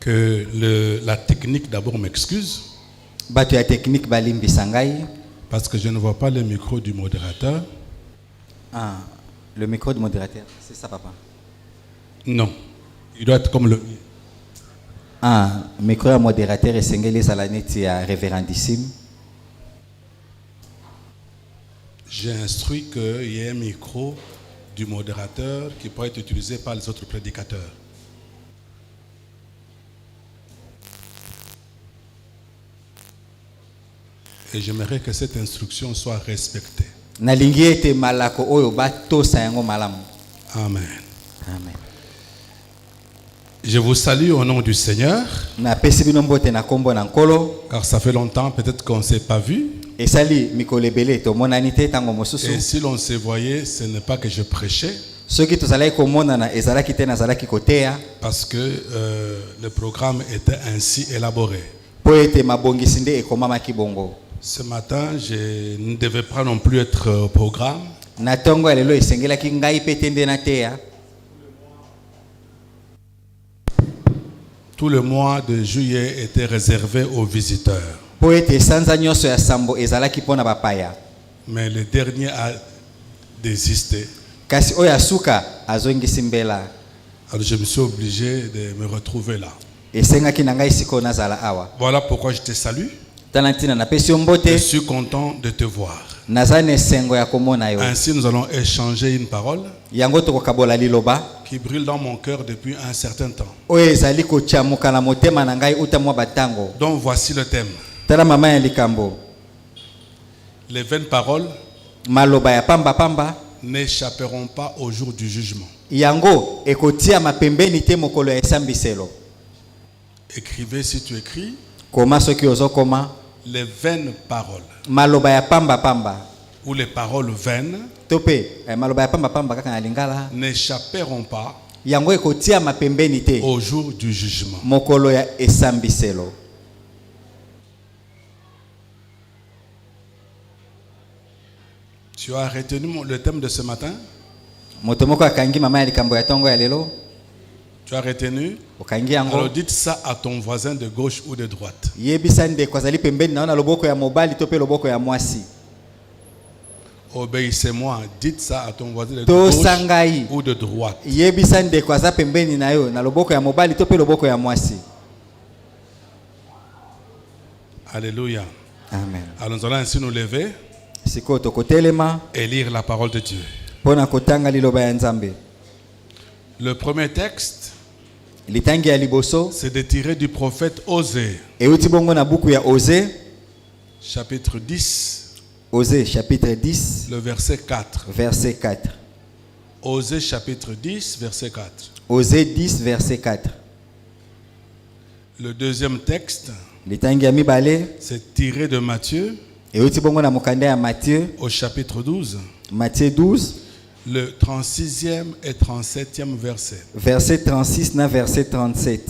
Que la technique d'abord m'excuse. Bato ya technique balimbi sangai. Parce que je ne vois pas le micro du modérateur. Ah, le micro du modérateur, c'est ça papa? Non, il doit être comme le mien. Ah, micro du modérateur est sengeli salaneti à révérendissime. J'ai instruit qu'il y ait un micro du modérateur qui pourrait être utilisé par les autres prédicateurs. Et j'aimerais que cette instruction soit respectée. Amen. Amen. Je vous salue au nom du Seigneur. Car ça fait longtemps peut-être qu'on ne s'est pas vu. Et si l'on se voyait, ce n'est pas que je prêchais. Parce que le programme était ainsi élaboré. Ce matin, je ne devais pas non plus être au programme. Tout le mois de juillet était réservé aux visiteurs. Mais le dernier a désisté. Alors je me suis obligé de me retrouver là. Voilà pourquoi je te salue. Je suis content de te voir. Ainsi nous allons échanger une parole qui brûle dans mon cœur depuis un certain temps. Donc voici le thème. Les vaines paroles n'échapperont pas au jour du jugement. Écrivez si tu écris. Les vaines paroles ou les paroles vaines n'échapperont pas au jour du jugement. Tu as retenu le thème de ce matin? Tu as retenu? Alors dites ça à ton voisin de gauche ou de droite. Obéissez-moi, dites ça à ton voisin de gauche ou de droite. Alléluia. Amen. Alors nous allons ainsi nous lever et lire la parole de Dieu. Le premier texte, c'est de tirer du prophète Osée. Chapitre 10. Osée chapitre 10. Le verset 4. Verset 4. Osée chapitre 10, verset 4. Osée 10, verset 4. Le deuxième texte, c'est tiré de Matthieu. Au chapitre 12. Matthieu 12. Le 36e et 37e verset. Verset 36 na verset 37.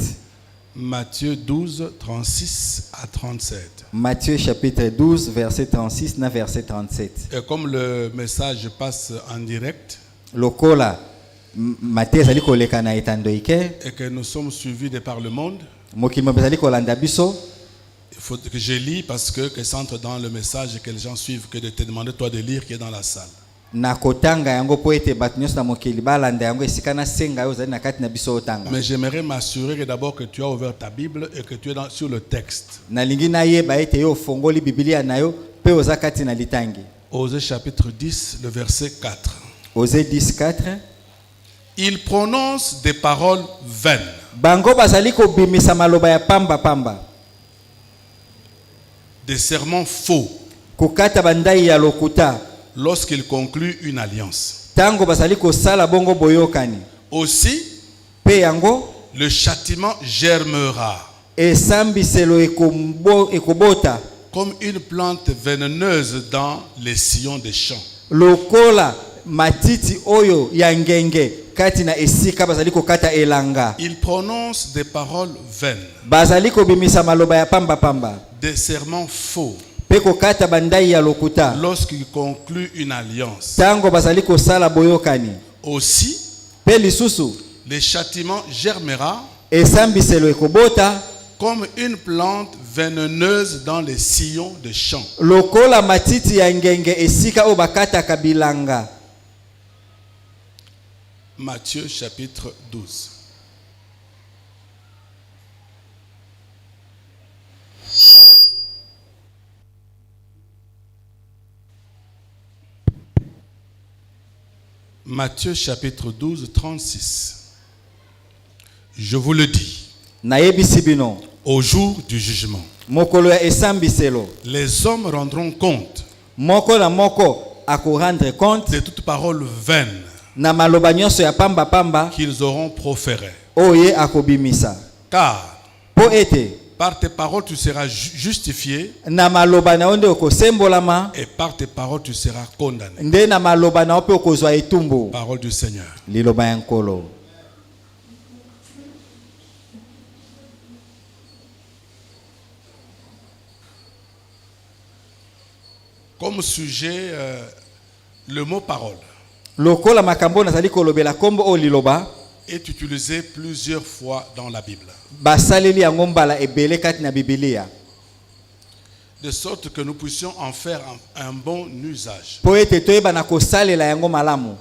Matthieu 12, 36 à 37. Matthieu chapitre 12, verset 36 na verset 37. Et comme le message passe en direct, et que nous sommes suivis de par le monde, il faut que je lis parce que ça entre dans le message et que les gens suivent, que de te demander toi de lire qui est dans la salle. Mais j'aimerais m'assurer que d'abord que tu as ouvert ta Bible et que tu es sur le texte. Osée chapitre 10, le verset 4. Osée 10, 4. Il prononce des paroles vaines. Des serments faux. Lorsqu'il conclut une alliance. Aussi, le châtiment germera comme une plante vénéneuse dans les sillons des champs. Il prononce des paroles vaines. Des serments faux. Lorsqu'il conclut une alliance. Aussi, le châtiment germera esambiselo ekobota comme une plante vénéneuse dans les sillons des champs. lokola matiti ya ngenge esika oyo bakataka bilanga. Matthieu chapitre 12. Matthieu chapitre 12, 36. Je vous le dis, Nayebisi bino au jour du jugement, mokolo ya esambiselo les hommes rendront compte moko na moko akorendre compte de toute parole vaine na maloba nyonso ya pamba pamba qu'ils auront proférée. oye akobimisa. Car Po ete par tes paroles tu seras justifié na maloba na yo nde okosembolama et par tes paroles tu seras condamné. nde na maloba na yo mpe okozwa etumbu. Parole du Seigneur. Liloba ya nkolo. Comme sujet, le mot parole Lokola makambo nazali kolobela kombo o liloba est utilisé plusieurs fois dans la Bible. basaleli yango mbala ebele kati na Biblia. De sorte que nous puissions en faire un bon usage. Po ete toyeba na kosalela yango malamu.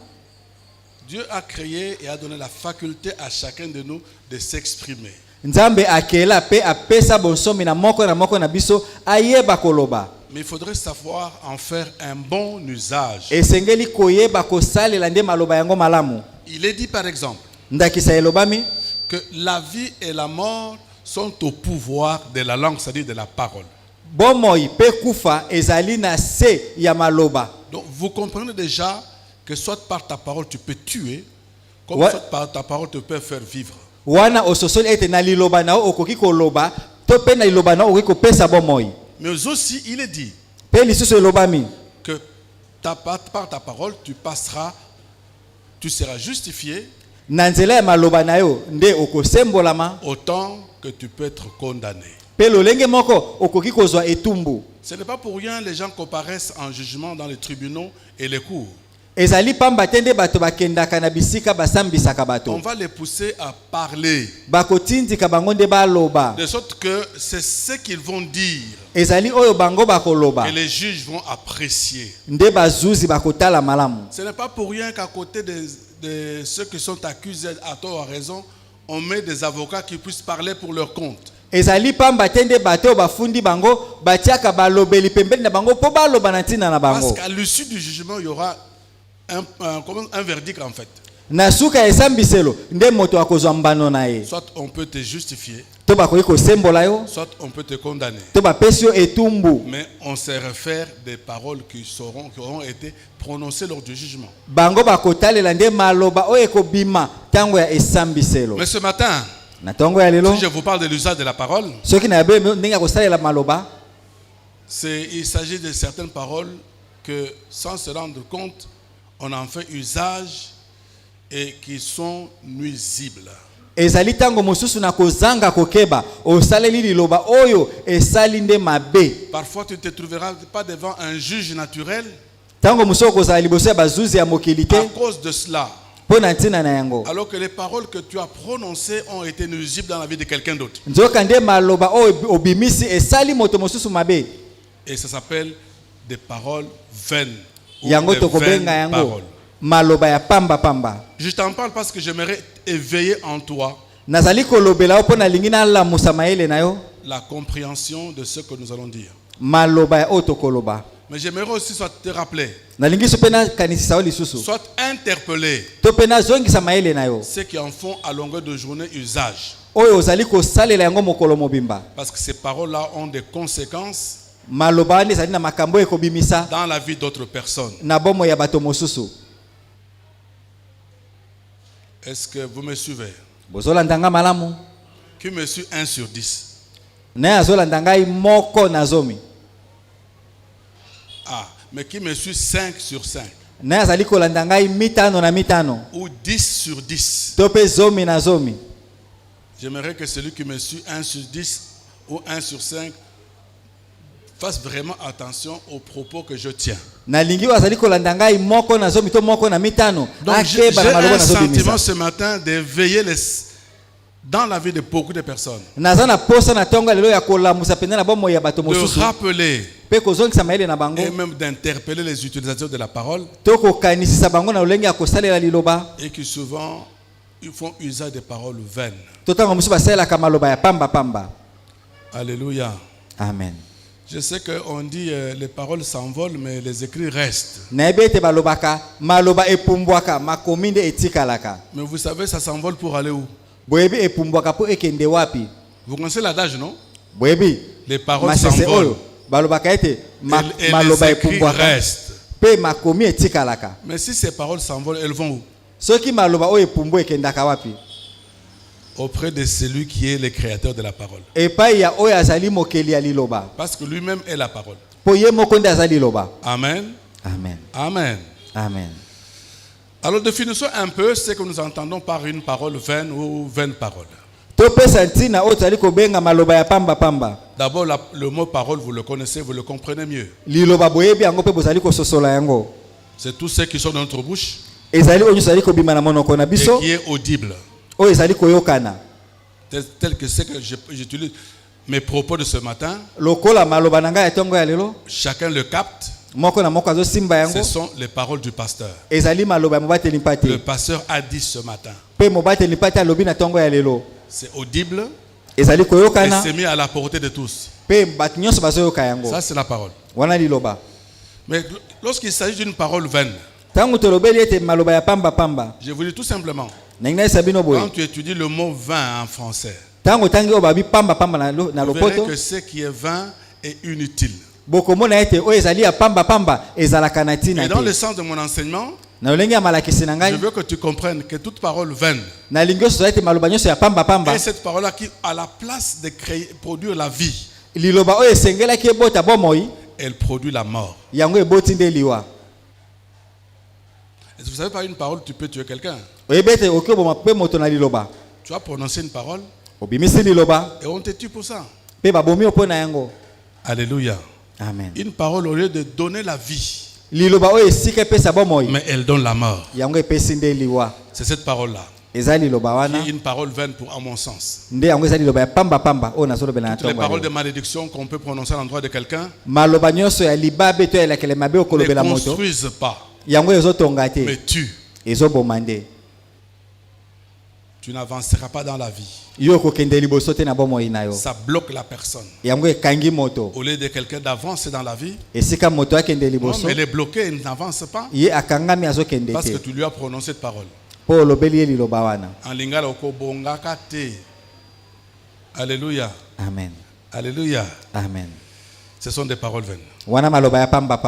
Dieu a créé et a donné la faculté à chacun de nous de s'exprimer. Nzambe akela pe apesa bonsomi na moko na biso ayeba koloba. Mais il faudrait savoir en faire un bon usage. Esengeli koyeba kosalela nde maloba yango malamu. Il est dit par exemple Ndakisa elobami que la vie et la mort sont au pouvoir de la langue, c'est-à-dire de la parole. bomoi pe kufa ezali na se ya maloba. Donc vous comprenez déjà que soit par ta parole tu peux tuer, comme Ouais. soit par ta parole tu peux faire vivre. Wana ososoli ete na liloba na okoki koloba to pe na liloba na okoki kopesa bomoi. Mais aussi il est dit Pe lisusu elobami que par ta parole tu seras justifié na nzela ya maloba na yo nde okosembolama autant que tu peux être condamné. pe lolenge moko okoki kozwa etumbu. Ce n'est pas pour rien les gens comparaissent en jugement dans les tribunaux et les cours. Ezali pamba tende bato bakendaka na bisika basambisaka On bato. va les pousser à parler Bakotindika bango nde baloba. de sorte que c'est ce qu'ils vont dire Ezali oyo bango bakoloba. que les juges vont apprécier. Nde bazuzi bakotala malamu. Ce n'est pas pour rien qu'à côté de ceux qui sont accusés à tort ou à raison, on met des avocats qui puissent parler pour leur compte. Ezali pamba tende bato bafundi bango batiaka balobeli pembeni na bango po baloba na ntina na Parce bango. qu'à l'issue du jugement, il y aura un verdict en fait. Na suka esambiselo nde moto akozwa mbano na ye. Soit on peut te justifier, To bakoki kosembola yo, soit on peut te condamner. to bapesi yo etumbu. Mais on se réfère des paroles qui auront été prononcées lors du jugement. Bango bakotalela nde maloba oyo ekobima tango ya esambiselo. Mais ce matin, Na tongo ya lelo si je vous parle de l'usage de la parole, soki na yabe ndenge ya kosalela maloba il s'agit de certaines paroles que, sans se rendre compte, on en fait usage et qui sont nuisibles. ezali tango mosusu na kozanga kokeba osaleli liloba oyo esali nde mabe. Parfois, tu ne te trouveras pas devant un juge naturel Tango mosusu kozala liboso ya bazuzi ya mokili à te cause de cela. mpo na ntina na yango. Alors que les paroles que tu as prononcées ont été nuisibles dans la vie de quelqu'un d'autre. Nzoka nde maloba oyo obimisi esali moto mosusu mabe. Et ça s'appelle des paroles vaines. Ou Yango des tokobenga vaines yango paroles. maloba ya pamba pamba. Je t'en parle parce que j'aimerais éveiller en toi Nazali kolobela yo mpo nalingi nalamusa mayele na yo la compréhension de ce que nous allons dire. maloba ya oyo tokoloba. Mais j'aimerais aussi soit te rappeler, Nalingi so mpe nakanisisa yo lisusu soit interpeller to mpe nazongisa mayele na yo ceux qui en font à longueur de journée usage. oyo ozali kosalela yango mokolo mobimba. Parce que ces paroles-là ont des conséquences Maloba wana ezali na makambo ekobimisa dans la vie d'autres personnes. na bomo ya bato mosusu. Est-ce que vous me suivez? Bozolanda nga malamu Qui me suit 1 sur 10? naye azolanda ngai moko na zomi. Ah, mais qui me suit 5 sur 5? Naye azali kolanda ngai mitano na mitano Ou 10 sur 10? to mpe zomi na zomi. J'aimerais que celui qui me suit 1 sur 10 ou 1 sur 5 fasse vraiment attention aux propos que je tiens. Nalingi oyo azali kolanda ngai moko na zomi to moko na mitano Donc j'ai akeba na maloba un na sentiment zobimisa. ce matin d'éveiller dans la vie de beaucoup de personnes. naza na posa na tonga lelo ya kolamusa penda na bomoi ya bato De mosusu rappeler pe kozongisa mayele na bango et même d'interpeller les utilisateurs de la parole to kokanisisa bango na lolenge ya kosalela liloba et qui souvent ils font usage des paroles vaines. to ntango mosusu basalelaka maloba ya pamba. Alléluia. Amen. Je sais qu'on dit les paroles s'envolent, mais les écrits restent. nayebi ete balobaka maloba epumbwaka makomi nde etikalaka Mais vous savez, ça s'envole pour aller où? boyebi epumbwaka mpo ekende wapi Vous connaissez l'adage, non? boyebi Les paroles masese s'envolent oyo balobaka ete et maloba les écrits epumbwaka restent. mpe makomi etikalaka. Mais si ces paroles s'envolent, elles vont où? soki maloba oyo epumbu ekendaka wapi? Auprès de celui qui est le créateur de la parole. epai ya oyo azali mokeli ya liloba Parce que lui-même est la parole. mpo ye moko nde aza liloba. Amen. Amen. Amen. Amen. Alors définissons un peu ce que nous entendons par une parole vaine ou vaine parole. topesa ntina oyo tozali kobenga maloba ya pamba. D'abord, le mot parole, vous le connaissez, vous le comprenez mieux. liloba boyebi yango mpe bozali kososola yango. C'est tout ce qui sort de notre bouche ezali oyo nyonso ezali kobima na monoko na et biso qui est audible. oyo ezali koyokana Tel que c'est que j'utilise mes propos de ce matin. lokola maloba na ngai ya ntongo ya lelo Chacun le capte. moko na moko azosimba Ce yango sont les paroles du pasteur. ezali maloba ya mobateli Le mpate pasteur a dit ce matin. mpe mobateli mpate alobi na ntongo ya lelo C'est audible ezali et koyokana c'est mis à la portée de tous. mpe bato nyonso bazoyoka yango Ça, c'est la parole. wana liloba. Mais lorsqu'il s'agit d'une parole vaine, ntango tolobeli ete maloba ya pamba je vous dis tout simplement, ndenge nayesa bino boye quand tu étudies le mot vain en français, ntango otangi oyo babi pamba na vous verrez lopoto que ce qui est vain est inutile. bokomona ete oyo ezali ya pamba ezalaka na ntina Et dans le te. sens de mon enseignement, na lolenge ya malakisi na je ngai veux que tu comprennes que toute parole vaine nalingi osola ete maloba nyonso ya pamba est cette parole-là qui, à la place de créer, produire la vie, liloba oyo esengelaki ebota bomoi elle produit la mort. yango eboti nde liwa. Et vous savez, par une parole, tu peux tuer quelqu'un. oyebi ete oki oboma mpe moto na liloba Tu as prononcé une parole obimisi liloba et on te tue pour ça. mpe babomi yo mpo na yango. Alléluia. Amen. Une parole, au lieu de donner la vie, liloba oyo esika epesa bomoi mais elle donne la mort. yango epesi nde liwa. C'est cette parole-là eza liloba qui wana est une parole vaine pour, à mon sens. nde yango eza liloba ya pamba oyo nazolobela na Toutes les ntongo ya paroles de lelo. malédiction qu'on peut prononcer à l'endroit de quelqu'un maloba nyonso ya libabe to ya elakele mabe ne okolobela moto construisent pas, yango ezotonga te mais tuent. ezoboma nde. Tu n'avanceras pas dans la vie. yo okokende liboso te na bomoi na yo Ça bloque la personne. yango ekangi moto Au lieu de quelqu'un d'avancer dans la vie, esika moto akende non, liboso mais il est bloqué, il n'avance pas ye akangami azokende parce que te tu lui as prononcé cette parole. mpo olobeli ye liloba wana. En lingala okobongaka te. Alléluia. Amen. Alléluia. Amen. Ce sont des paroles vaines. wana maloba ya pamba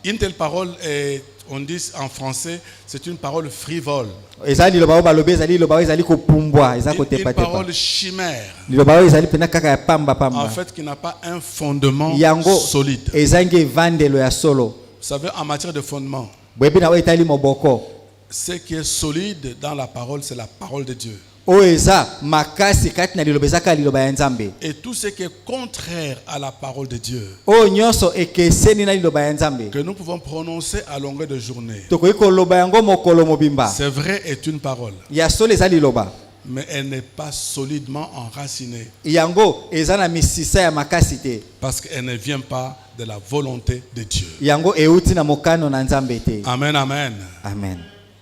Une telle parole est, on dit en français, c'est une parole frivole. eza liloba oyo balobi ezali liloba oyo ezali kopumbwa eza Une kotepatepa parole chimère. liloba oyo ezali mpena kaka ya pamba En fait, qui n'a pas un fondement yango solide. ezangi evandelo ya solo. Vous savez, en matière de fondement, boyebi na oyo etali moboko ce qui est solide dans la parole, c'est la parole de Dieu. oyo eza makasi kati na liloba ezaka liloba ya nzambe. Et tout ce qui est contraire à la parole de Dieu, oyo nyonso ekeseni na liloba ya nzambe que nous pouvons prononcer à longueur de journée, tokoki koloba yango mokolo mobimba c'est vrai, est une parole, ya solo eza liloba mais elle n'est pas solidement enracinée yango eza na misisa ya makasi te parce qu'elle ne vient pas de la volonté de Dieu. yango euti na mokano na nzambe te. Amen, amen. Amen.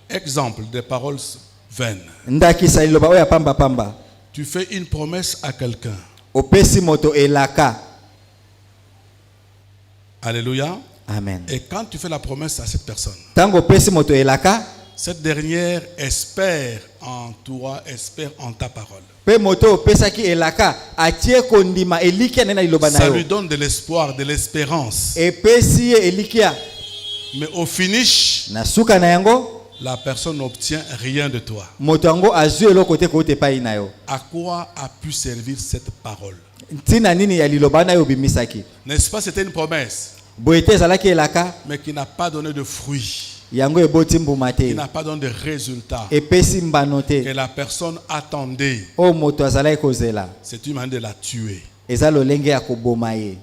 Exemple des paroles vaines. ndakisa liloba oyo ya pamba Tu fais une promesse à quelqu'un. opesi moto elaka. Alléluia. Amen. Et quand tu fais la promesse à cette personne, ntango opesi moto elaka cette dernière espère en toi, espère en ta parole. mpe moto opesaki elaka atie kondima elikia nde na liloba na Ça lui yo donne de l'espoir, de l'espérance. epesi ye elikia Mais au finish, na suka na yango la personne n'obtient rien de toi. moto yango azwi eloko te kouta epai na yo. À quoi a pu servir cette parole? ntina nini ya liloba na yo obimisaki? N'est-ce pas, c'était une promesse, boye te ezalaki elaka mais qui n'a pas donné de fruits, yango eboti mbuma qui te n'a pas donné de résultats epesi mbano que te la personne attendait. oyo moto azalaki kozela. C'est une manière de la tuer. eza lolenge ya koboma ye.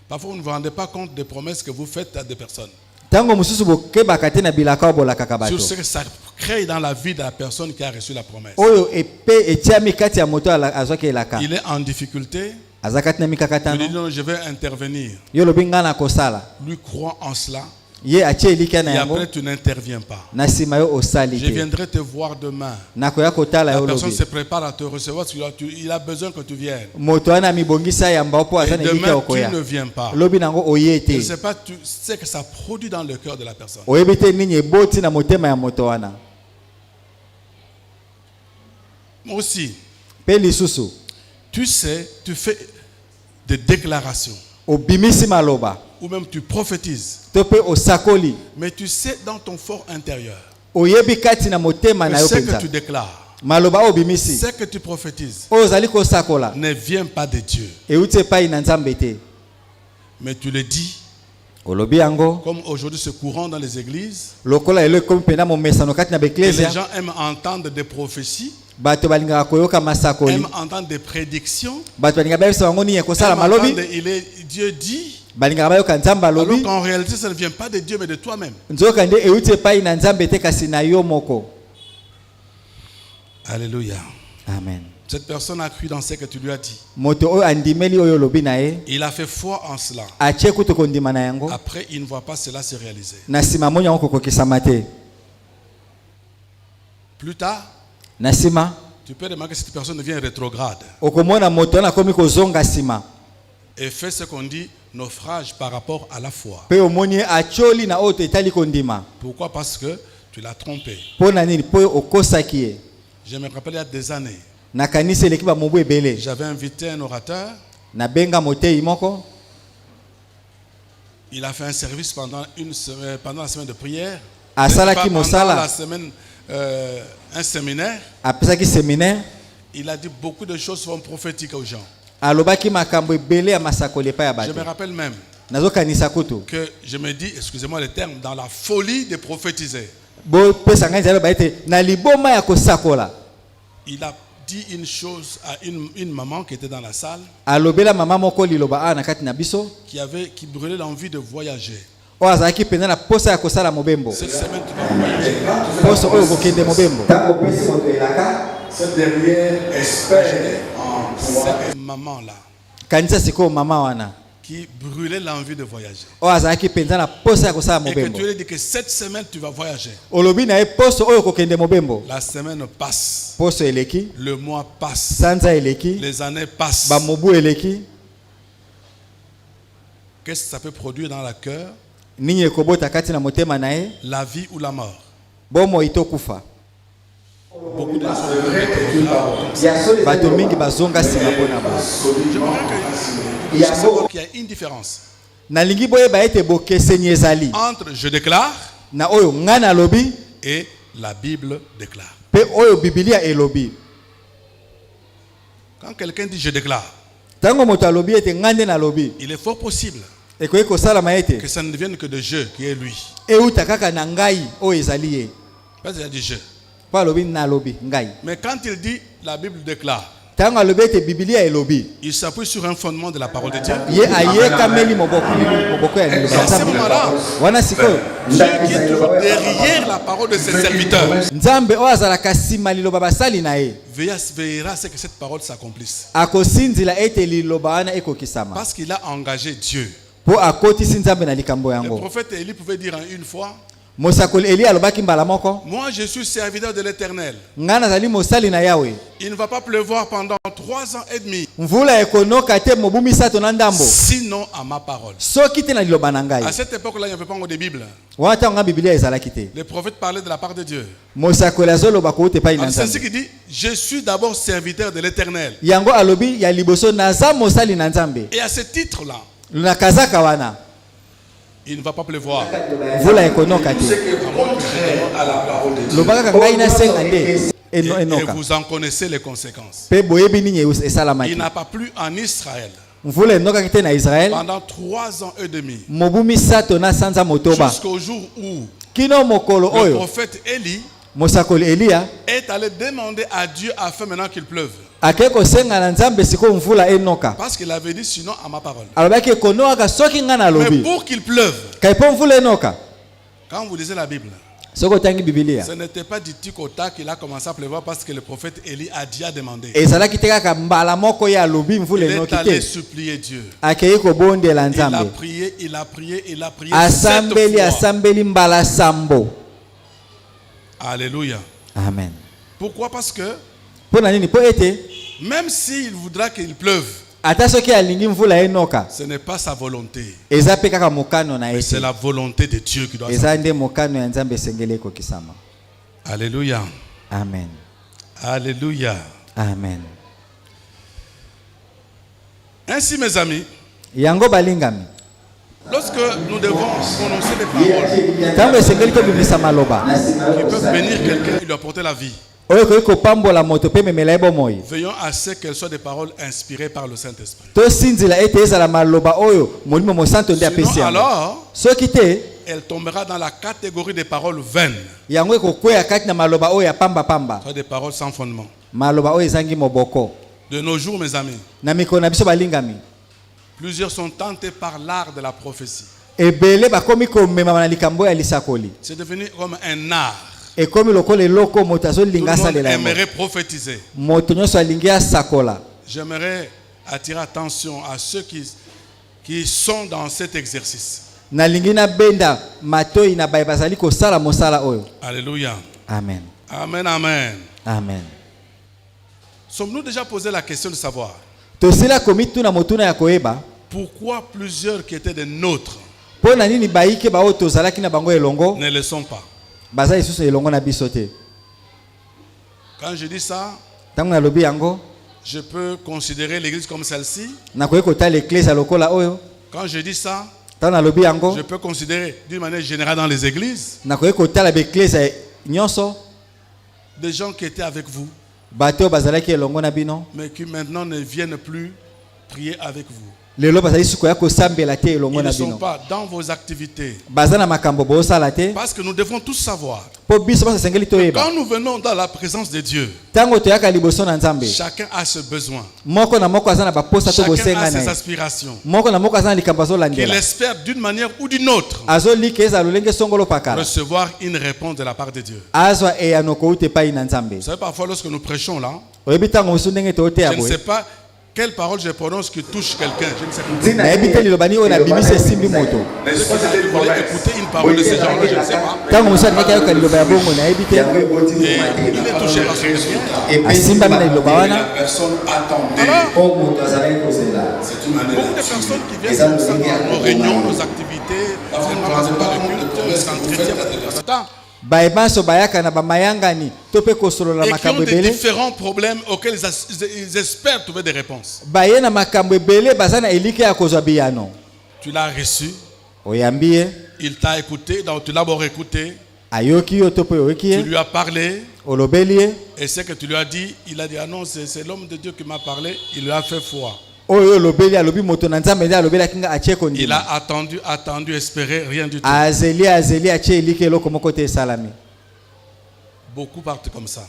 Parfois, vous ne vous rendez pas compte des promesses que vous faites à des personnes. ntango mosusu bokebaka te na bilaka oyo bolakaka bato Sur ce que ça crée dans la vie de la personne qui a reçu la promesse. oyo epe etiami kati ya moto azwaki elaka Il est en difficulté. aza kati na Il dit mikakatano non, je vais intervenir. yo lobi nga na kosala Lui croit en cela. ye atie elika na Et yango après, tu n'interviens pas. na nsima yo osali Je te viendrai te voir demain. nakoya kotala La yo personne lobi se prépare à te recevoir. Il a besoin que tu viennes. moto wana mibongisa yamba mpo Et aza na elika demain, tu okoya ne viens pas. lobi nango oye Je ne te sais pas, tu sais que ça produit dans le cœur de la personne. oyebi te nini eboti na motema ya moto wana Moi aussi, mpe lisusu tu sais, tu fais des déclarations. obimisi maloba Ou même tu prophétises. to mpe osakoli Mais tu sais dans ton fort intérieur. oyebi kati na motema na yo Ce que mpenza tu déclares, maloba oyo obimisi ce que tu prophétises, oyo ozali kosakola ne vient pas de Dieu. euti epai na nzambe te Mais tu le dis, olobi yango comme aujourd'hui c'est courant dans les églises. lokola elo ekomi mpena momesano kati na Et les baeklezia gens aiment entendre des prophéties, bato balingaka koyoka masakoli aiment entendre des prédictions. bato balingaka bayebisa bango nini ekosala Aiment malobi entendre, Dieu dit, balingaka bayoka nzambe alors alobi qu'en réalité ça ne vient pas de Dieu mais de toi-même. nzoka nde euti epai na nzambe te kasi na yo moko. Alléluia. Amen. Cette personne a cru dans ce que tu lui as dit. moto oyo andimeli oyo olobi na ye Il a fait foi en cela. atie kutu kondima na yango Après, il ne voit pas cela se réaliser. na nsima moni yango kokokisama te. Plus tard, na nsima tu peux remarquer que cette personne devient rétrograde okomona moto wana akomi kozonga nsima et fait ce qu'on dit naufrage par rapport à la foi. mpe omoni ye atioli na oyo to etali kondima. Pourquoi? Parce que tu l'as trompé. mpo na nini? mpo okosaki ye. Je me rappelle il y a des années, nakanisi eleki bamobu ebele j'avais invité un orateur. nabenga motei moko Il a fait un service pendant la semaine de prière. asalaki Pendant mosala la semaine, un séminaire. apesaki séminaire Il a dit beaucoup de choses sont prophétiques aux gens. alobaki makambo ebele ya masakoli epai ya Je me bato. rappelle même nazokanisa kutu que je me dis, excusez-moi le terme, dans la folie de prophétiser. bopesa ngai nzala baye te na liboma ya kosakola. Il a dit une chose à une maman qui était dans la salle, alobela mama moko liloba a na kati na biso qui brûlait l'envie de voyager. oyo azalaki mpenza na posa ya kosala mobembo. Cette semaine, tu vas voyager. poso oyo kokende mobembo. Cette dernière espère en toi. Cette maman-là, kanisa sikoyo mama wana qui brûlait l'envie de voyager. oyo azalaki mpenza na posa ya kosala Et que mobembo. tu lui dis que cette semaine, tu vas voyager. olobi na ye poso oyo kokende mobembo. La semaine passe. poso eleki Le mois passe. sanza eleki Les années passent. bamobu eleki Qu'est-ce que ça peut produire dans le cœur? nini ekobota kati na motema na ye La vie ou la mort? bomoi to kufa. Beaucoup de gens sont bato mingi bazonga nsima mpona ba. Je sais qu'il y a une différence nalingi boyeba ete bokeseni ezali entre je déclare na oyo ngai nalobi et la Bible déclare. mpe oyo bibilia elobi. Quand quelqu'un dit je déclare, ntango moto alobi ete ngai nde nalobi il est fort possible ekoki kosalama ete que ça ne vienne que de je qui est lui. euta kaka na ngai oyo ezali ye Parce qu'il a dit je. mpo alobi nalobi ngai. Mais quand il dit la Bible déclare, ntango alobi ete bibilia elobi il s'appuie sur un fondement de la parole de Dieu. ye ayekameli moboko ya liloba ya À ce nzambe. moment-là, wana sikoyo Dieu qui est toujours derrière la parole de ses serviteurs nzambe oyo azalaka nsima liloba basali na ye veillera à ce que cette parole s'accomplisse. akosinzila ete liloba wana ekokisama Parce qu'il a engagé Dieu. mpo akotisi nzambe na likambo Le yango. prophète Élie pouvait dire en une fois, mosakoli eli alobaki mbala moko moi je suis serviteur de l'Éternel. ngai nazali mosali na yawe Il ne va pas pleuvoir pendant 3 ans et demi. mvula ekonoka te mobu misato na ndambo Sinon à ma parole. soki te na liloba na ngai. À cette époque-là, il n'y avait pas encore de Bible. wana ntango nga bibilia ezalaki te Les prophètes parlaient de la part de Dieu. mosakoli azoloba kouta epai na Alors, c'est ainsi nzambe qu'il dit, je suis d'abord serviteur de l'Éternel. yango alobi ya liboso naza mosali na nzambe. Et à ce titre-là, na kazaka wana il ne va pas pleuvoir. mvula ekonoka te À la parole de Dieu. loba kaka ngai nasenga nde Et enoka vous en connaissez les conséquences. mpe boyebi nini Il esalamaki. n'a pas plu en Israël mvula enokaki te na israele pendant 3 ans et demi. mobu misato na sanza motoba Jusqu'au jour où kino mokolo le oyo prophète Élie mosakoli eliya est allé demander à Dieu afin maintenant qu'il pleuve. ake kosenga na nzambe sikoyo mvula enoka. Parce qu'il avait dit sinon à ma parole. alobaki ekonokaka soki ngai Mais nalobi pour qu'il pleuve, kai mpo mvula enoka. quand vous lisez la Bible, Soko tangi Biblia. Ce n'était pas du tic au tac qu'il a commencé à pleuvoir parce que le prophète Élie a déjà demandé. Ezalaki te kaka mbala moko ya lobi mvule Il est noki allé te. supplier Dieu. Akei kobondela Il a Nzambe. prié, il a prié, il a prié Asambeli 7 fois. asambeli mbala sambo. Alléluia. Amen. Pourquoi? Parce que Pona nini po ete même s'il voudra qu'il pleuve, ata soki alingi mvula enoka. ce n'est pas sa volonté. Eza pe kaka mokano na C'est ete. la volonté de Dieu qui doit Eza s'accomplir. nde mokano ya Nzambe esengeli kokisama. Alléluia. Amen. Alléluia. Amen. Ainsi, mes amis, Yango balingami. lorsque nous devons prononcer des paroles Tango esengeli kobimisa maloba. qui peuvent bénir quelqu'un et lui apporter la vie, Oyo koki kopambola moto pe memela ye bomoi. veillons à ce qu'elles soient des paroles inspirées par le Saint-Esprit. Tosinzila ete ezala maloba oyo molimo mosanto nde apesi Sinon, yango. alors, Soki te elle tombera dans la catégorie des paroles vaines, yango ekokweya kati na maloba oyo ya pamba pamba. soit des paroles sans fondement. Maloba oyo ezangi moboko. De nos jours, mes amis, Na mikolo na biso balingami. plusieurs sont tentés par l'art de la prophétie. Ebele bakomi komemama na likambo ya lisakoli. C'est devenu comme un art. Ekomi lokola eloko moto Tout azolinga le monde asalela yango. aimerait prophétiser. Moto nyonso alingi asakola. J'aimerais attirer attention à ceux qui sont dans cet exercice. Nalingi na benda matoi na baye bazali kosala mosala oyo. Alléluia. Amen. Amen, amen. Amen. Sommes-nous déjà posé la question de savoir Tosila komi tuna motuna ya koyeba. pourquoi plusieurs qui étaient des nôtres Pona nini baike ba oyo tozalaki na bango elongo ne le sont pas? baza lisusu elongo na biso te. Quand je dis ça, Tango na lobi yango je peux considérer l'église comme celle-ci. nakoki kotala eklesi ya lokola oyo. Quand je dis ça, Tango na lobi yango je peux considérer d'une manière générale dans les églises nakoki kotala beklesi ya nyonso des gens qui étaient avec vous, bato oyo bazalaki elongo na bino mais qui maintenant ne viennent plus prier avec vous. lelo bazali suko ya kosambela te elongo Ils na ne sont bino pas dans vos activités. baza na makambo bosala te Parce que nous devons tous savoir, po biso basa sengeli toyeba quand nous venons dans la présence de Dieu, tango toyaka liboso na Nzambe chacun a ce besoin. moko na moko aza na baposa to Chacun bosenga a na ses ye aspirations moko na moko aza na likambo qu'il azolandela espère d'une manière ou d'une autre azolika eza lolenge songolo pakala recevoir une réponse de la part de Dieu. azwa eyano kouta epai na Nzambe. Vous savez, parfois lorsque nous prêchons là, Oyebi tango mosusu ndenge toteya je ne boye sais pas quelle parole je prononce qui touche quelqu'un. Je ne sais pas. nayebi te liloba nini oyo nabimisi esimbi moto Vous voulez écouter une parole de ce genre-là, je ne sais pas. ntango mosusu alingaki ayoka liloba ya bongo nayebi te Et il est touché par ce besoin. asimbami na liloba wana. Alors, beaucoup de personnes qui viennent comme ça dans nos réunions, nos activités, seulement dans le culte, s'entretient. bayebanso bayaka na bamayangani to mpe kosolola Et qui ont makambo des ebele différents problèmes auxquels ils espèrent trouver des réponses. baye na makambo ebele baza na elike ya kozwa biyano. Tu l'as reçu, oyambi ye il t'a écouté, donc tu l'as d'abord écouté, ayoki yo to mpe oyoki tu ye lui as parlé, olobeli ye et ce que tu lui as dit, il a dit, ah non, c'est l'homme de Dieu qui m'a parlé, il lui a fait foi. oyo olobeli alobi moto na Nzambe nde alobelaki nga atie Il kondima a attendu, espéré, rien du tout. azeli atie elike eloko moko te esalami. Beaucoup partent comme ça,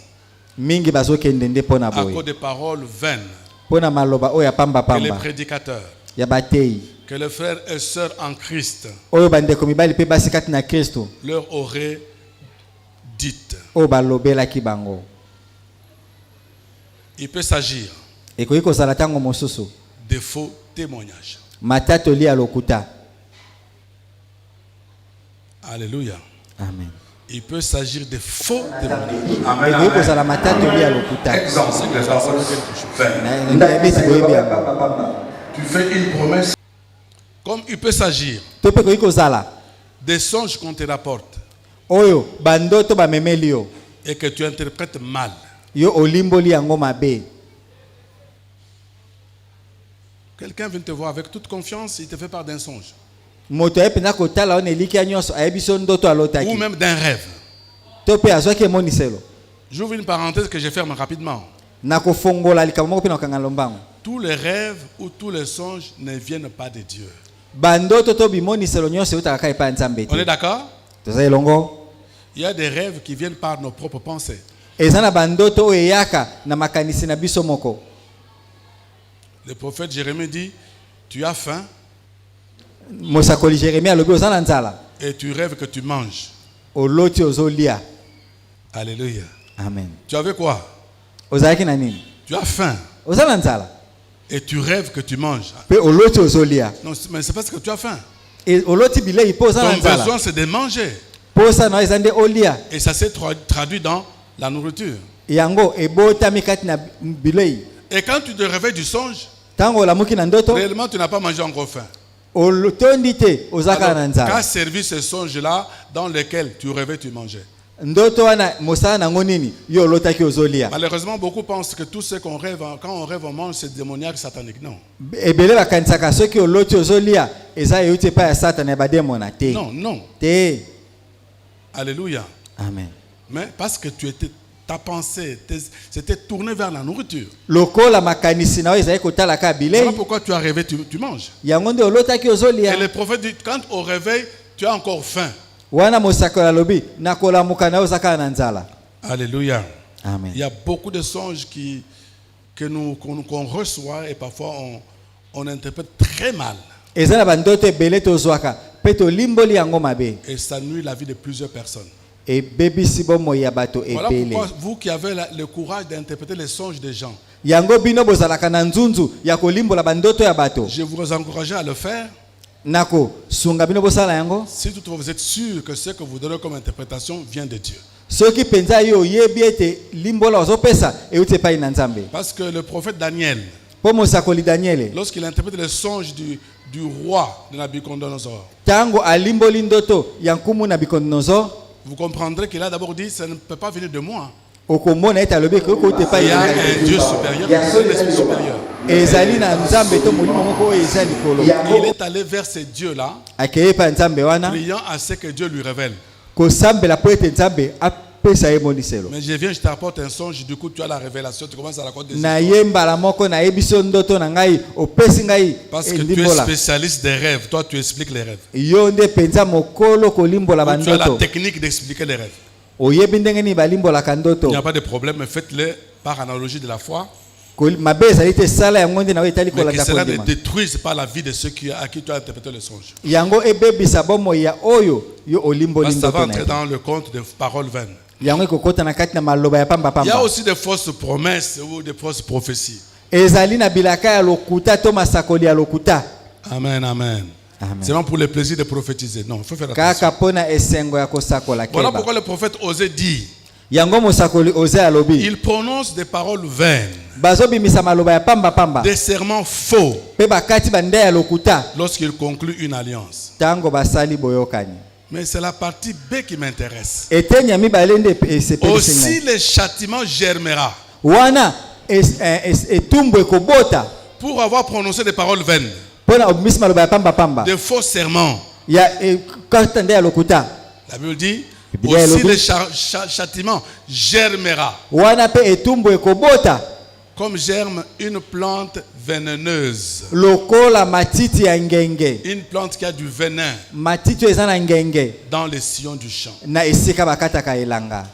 Mingi bazokende nde mpo na à cause boye des paroles vaines mpo na maloba oyo ya que les pambapamba prédicateurs, ya batei que les frères et sœurs en Christ oyo bandeko mibali mpe basi kati na Kristo leur auraient dites. oyo balobelaki bango. Il peut s'agir Ekoki kozala ntango mosusu de faux témoignages. matatoli ya lokuta. Alléluia. Amen. Il peut s'agir de faux témoignages. Ekoki kozala matatoli ya lokuta. Nayebi eti boyebi yango. Tu fais une promesse. Comme il peut s'agir To mpe ekoki kozala des songes qu'on te rapporte oyo bandoto bamemeli yo et que tu interprètes mal. yo olimboli yango mabe. Quelqu'un vient te voir avec toute confiance, il te fait part d'un songe Moto aye mpenza kotala wana eliki ya nyonso ayebi so ndoto ou alotaki même d'un rêve. to mpe azwaki emoniselo. J'ouvre une parenthèse que je ferme rapidement. Na kofongola likambo moko mpe na kokanga lombango. Tous les rêves ou tous les songes ne viennent pas de Dieu. Bandoto to bimoniselo nyonso eutaka epai ya Nzambe On est te. d'accord? Toza elongo. Il y a des rêves qui viennent par nos propres pensées. Eza na bandoto oyo eyaka na makanisi na biso moko. Le prophète Jérémie dit, tu as faim Mosakoli Jérémie alobi oza na nzala et tu rêves que tu manges. oloti ozolia. Alléluia. Amen. Tu avais quoi? Ozalaki na nini? Tu as faim. Ozala nzala. Et tu rêves que tu manges. Pe oloti ozolia. Non, mais c'est parce que tu as faim. Et oloti bilei po ozala Ton nzala. besoin c'est de manger. Po sa na ezande olia. Et ça s'est traduit dans la nourriture. Yango ebotami kati na bilei. Et quand tu te réveilles du songe, Tango olamuki na ndoto, réellement tu n'as pas mangé encore faim. olotondi te ozaka na Alors, nzala. qu'a servi ce songe-là dans lequel tu rêvais, tu mangeais? Ndoto wana mosala nango nini yo olotaki ozolia. Malheureusement, beaucoup pensent que tout ce qu'on rêve, quand on rêve, on mange, c'est démoniaque, satanique. Non. Ebele bakanisaka soki oloti ozolia eza euti epai ya satana ya bademona te. Non, non. Te. Alléluia. Amen. Mais parce que ta pensée, c'était tourné vers la nourriture. Lokola makanisi na yo ezali kotala ka bilei. Voilà pourquoi tu as rêvé, tu manges. Yango nde olotaki Et ozolia. le prophète dit, quand au réveil, tu as encore faim. Wana mosakoli alobi nakolamuka na yo ozaka na nzala. Alléluia. Amen. Il y a beaucoup de songes qu'on reçoit et parfois on interprète très mal. Eza na bandoto ebele tozwaka pe tolimboli yango mabe. Et ça nuit la vie de plusieurs personnes. Ebebisi bomoi ya bato Voilà ebele. pourquoi vous qui avez le courage d'interpréter les songes des gens, Yango bino bozalaka na nzunzu ya kolimbola bandoto ya bato. je vous encourage à le faire. Nako sunga bino bosala yango. Si toutefois vous êtes sûr que ce que vous donnez comme interprétation vient de Dieu. Soki penza yo yebi ete limbola ozopesa euti epai na Nzambe. Parce que le prophète Daniel, Po mosakoli Daniele lorsqu'il interprète les songes du roi de Nabucodonosor, tango alimboli ndoto ya nkumu Nabucodonosor, vous comprendrez qu'il a d'abord dit, ça ne peut pas venir de moi. okomona ete alobi ko euti epai Il y a na un Dieu supérieur, c'est l'Esprit supérieur. ezali na Nzambe to molimo moko oyo eza likolo. Il est allé vers ces dieux-là, Akeye pa Nzambe wana priant à ce que Dieu lui révèle. kosambela po ete Nzambe apesa ye moniselo. Mais je viens, je t'apporte un songe, du coup tu as la révélation, tu commences à raconter des Na histoires. yembala moko na yebiso ndoto na ngai opesi ngai Parce que tu es ndimbola. spécialiste des rêves, toi tu expliques les rêves. Yo nde penza mokolo kolimbola Ou tu as la bandoto. technique d'expliquer les rêves. Oyebi ndenge nini balimbolaka Il ndoto. n'y a pas de problème, mais faites-le par analogie de la foi. Mabe ezali te sala yango nde na yo etali Mais que kolanda cela ne kondima. détruise pas la vie de ceux à qui tu as interprété le songe. Yango ebebisa bomoi ya oyo yo olimboli Parce que ça va ndoto na entrer yo. dans le compte des paroles vaines. Yango ekokota na kati na maloba ya pamba Il y a pamba. aussi des fausses promesses ou des fausses prophéties. Ezali na bilaka ya lokuta to masakoli ya lokuta. Amen, amen. Amen. C'est vraiment pour le plaisir de prophétiser. Non, il faut faire attention. Kaka pona esengo ya kosakola Voilà keba. pourquoi le prophète osait dire, Yango mosakoli oze alobi. il prononce des paroles vaines, Bazobimisa maloba ya pamba pamba. des serments faux Pe bakati bande ya lokuta. lorsqu'il conclut une alliance. Tango basali boyokani. Mais c'est la partie B qui m'intéresse. Etenya mibale nde esepeli Aussi singa. le châtiment germera Wana etumbu ekobota. pour avoir prononcé des paroles vaines, Pona obimisa maloba ya pamba pamba. des faux serments. Ya kata nde ya lokuta. La Bible dit, Biblia aussi elobi. le châtiment germera, Wana pe etumbu ekobota. comme germe une plante vénéneuse. Lokola matiti ya ngenge. Une plante qui a du venin Matiti eza na ngenge. dans les sillons du champ. Na esika bakataka elanga.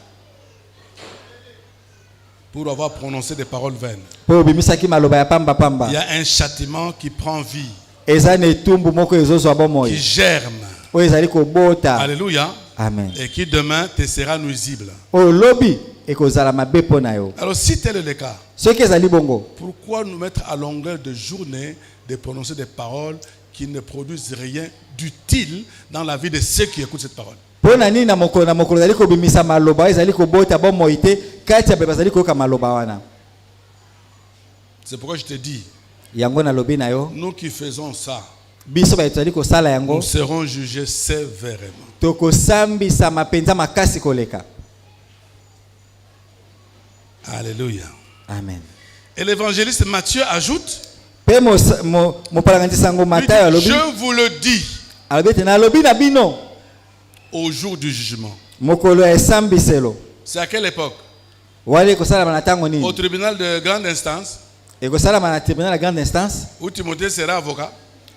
Pour avoir prononcé des paroles vaines. Po obimisaki maloba ya pamba pamba. Il y a un châtiment qui prend vie, Eza na etumbu moko ezozwa qui bomoi. germe. Oyo ezali kobota. Alléluia. Amen. Et qui demain te sera nuisible. Oyo lobi ekozala mabe pona yo. Alors si tel est le cas, Soki ezali bongo. pourquoi nous mettre à longueur de journée de prononcer des paroles qui ne produisent rien d'utile dans la vie de ceux qui écoutent cette parole? Pona nini na mokolo ezali kobimisa maloba ezali kobota bomoi te kati ya bazali koyoka maloba wana. C'est pourquoi je te dis, Yango na lobi na yo. nous qui faisons ça, Biso ba ezali kosala yango. nous serons jugés sévèrement. Tokosambisa mapenza makasi koleka. Alléluia. Amen. Et l'évangéliste Matthieu ajoute, Pe mopalanganti sango lui Matayo dit, alobi. je vous le dis, Alobi te na lobi na bino. au jour du jugement. Mokolo ya esambiselo. C'est à quelle époque? Wale kosala na tango Au nini? tribunal de grande instance, Ekosala na tribunal de grande instance. où Timothée sera avocat,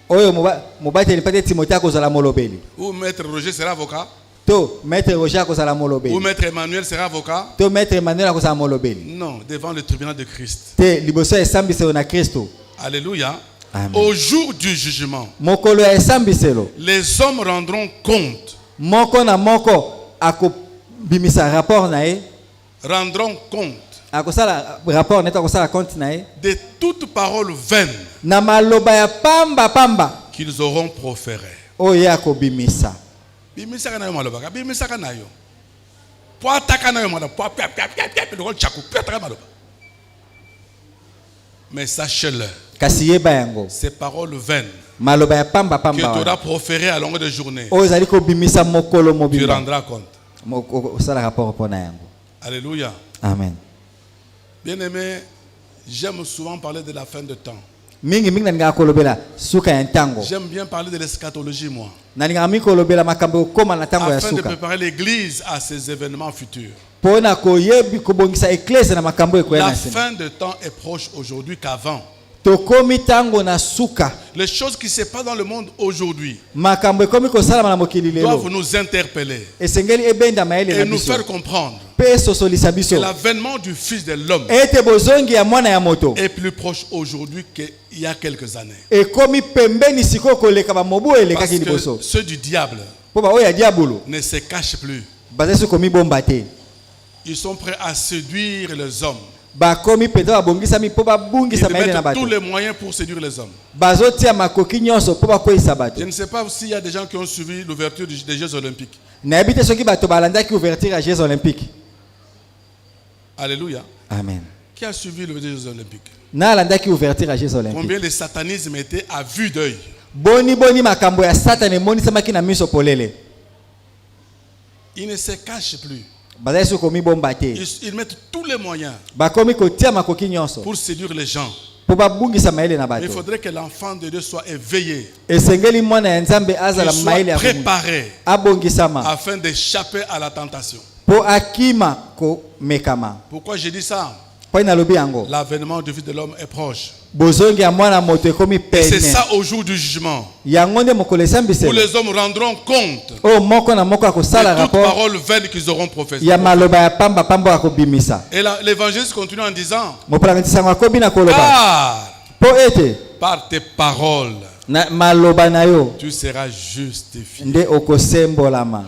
Oyo mobateli pate Timothée akozala molobeli. où maître Roger sera avocat, To maître Roger akozala molobeli. où maître Emmanuel sera avocat. To maître Emmanuel akozala molobeli. Non, devant le tribunal de Christ. Te liboso ya esambiselo na Kristo. Alléluia. Amen. Au jour du jugement, Mokolo ya esambiselo. les hommes rendront compte Moko na moko akobimisa rapport na ye, rendront compte akosala rapport neta akosala compte na ye de toute parole vaine na maloba ya pamba qu'ils auront proféré. oyo akobimisa. Bimisaka na yo maloba, bimisaka na yo. Po ataka na yo maloba, po le chaku, po ataka maloba. Mais sachez-le, kasi yeba yango ces paroles vaines maloba ya pamba que tu auras proféré à longueur de journée, oyo ezali kobimisa mokolo tu mobimba rendras compte. osala rapport mpona yango. Alléluia. Amen. Bien-aimé, j'aime souvent parler de la fin de temps. mingi nalingaka kolobela suka ya ntango. J'aime bien parler de l'eschatologie, moi, nalingaka mingi kolobela makambo ekokoma na ntango ya afin de suka préparer l'église à ces événements futurs. mpona koyebi kobongisa eklese na makambo ekoya La na nsima. fin de temps est proche aujourd'hui qu'avant. tokomi ntango na suka Les choses qui se passent dans le monde aujourd'hui makambo ekomi kosalama na mokili doivent lelo nous interpeller esengeli ebenda mayele et na nous biso faire comprendre mpe esosolisa que biso l'avènement du Fils de l'homme ete bozongi ya mwana ya moto est plus proche aujourd'hui qu'il y a quelques années. ekomi pembeni sikoyo koleka bamobu oyo Parce elekaki que liboso ceux du diable mpo baoyo ya diabolo ne se cachent plus. bazali so komibomba te, Ils sont prêts à séduire les hommes. bakomi mpenza babongisami mpo Ils babungisa mayele na mettent tous bato, les moyens pour séduire les hommes. bazotia makoki nyonso mpo bakweyisa bato. Je ne sais pas s'il y a des gens qui ont suivi l'ouverture des Jeux Olympiques. nayebi te soki bato balandaki ouverture ya jeux olympique. Alléluia. Amen. Qui a suivi l'ouverture des Jeux Olympiques? na alandaki ouverture ya jeux olympique. Combien le satanisme était à vue d'œil? boni makambo ya satana emonisamaki na miso polele, Ils ne se cachent plus. bazali so komibomba te, Ils mettent tous les moyens bakomi kotia makoki nyonso pour séduire les gens. mpo babungisa mayele na Mais il bato. faudrait que l'enfant de Dieu soit éveillé, esengeli mwana ya nzambe qu'il azala soit mayele ya bomoi, préparé abongisama afin d'échapper à la tentation. mpo akima komekama. Pourquoi je dis ça? mpo nalobi yango L'avènement du Fils de l'homme est proche. bozongi ya mwana moto ekomi Et c'est pene, ça au jour du jugement, yango nde mokolo où esambisela les hommes rendront compte oyo moko na moko akosala de toute rapport parole vaine qu'ils auront professée. ya maloba ya pamba akobimisa. Et l'évangéliste continue en disant, moprofeti sango akobi na koloba car mpo ete par tes paroles, na maloba na yo tu seras justifié. nde okosembolama,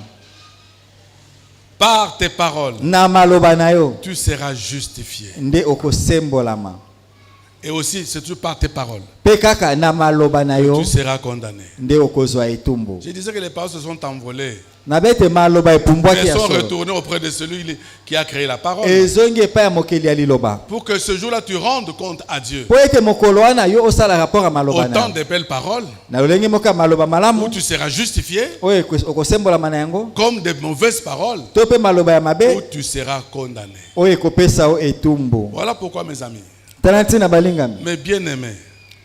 Par tes paroles, na maloba na yo tu seras justifié. nde okosembolama, Et aussi, c'est toujours par tes paroles mpe kaka na maloba na que yo tu seras condamné. nde okozwa etumbu. Je disais que les paroles se sont envolées. na bete maloba epumbwaki Elles ya sont solo retournées auprès de celui qui a créé la parole. ezongi epai ya mokeli ya liloba, Pour que ce jour-là, tu rendes compte à Dieu. mpo ete mokolo wana yo osala rapport ya maloba na Autant yo de belles paroles na lolenge moko ya maloba où malamu tu seras justifié, oyo okosembolama na yango, comme de mauvaises paroles to mpe maloba ya où mabe tu seras condamné. oyo ekopesa yo etumbu. Voilà pourquoi, mes amis, tala ntina balingami, mes bien-aimés,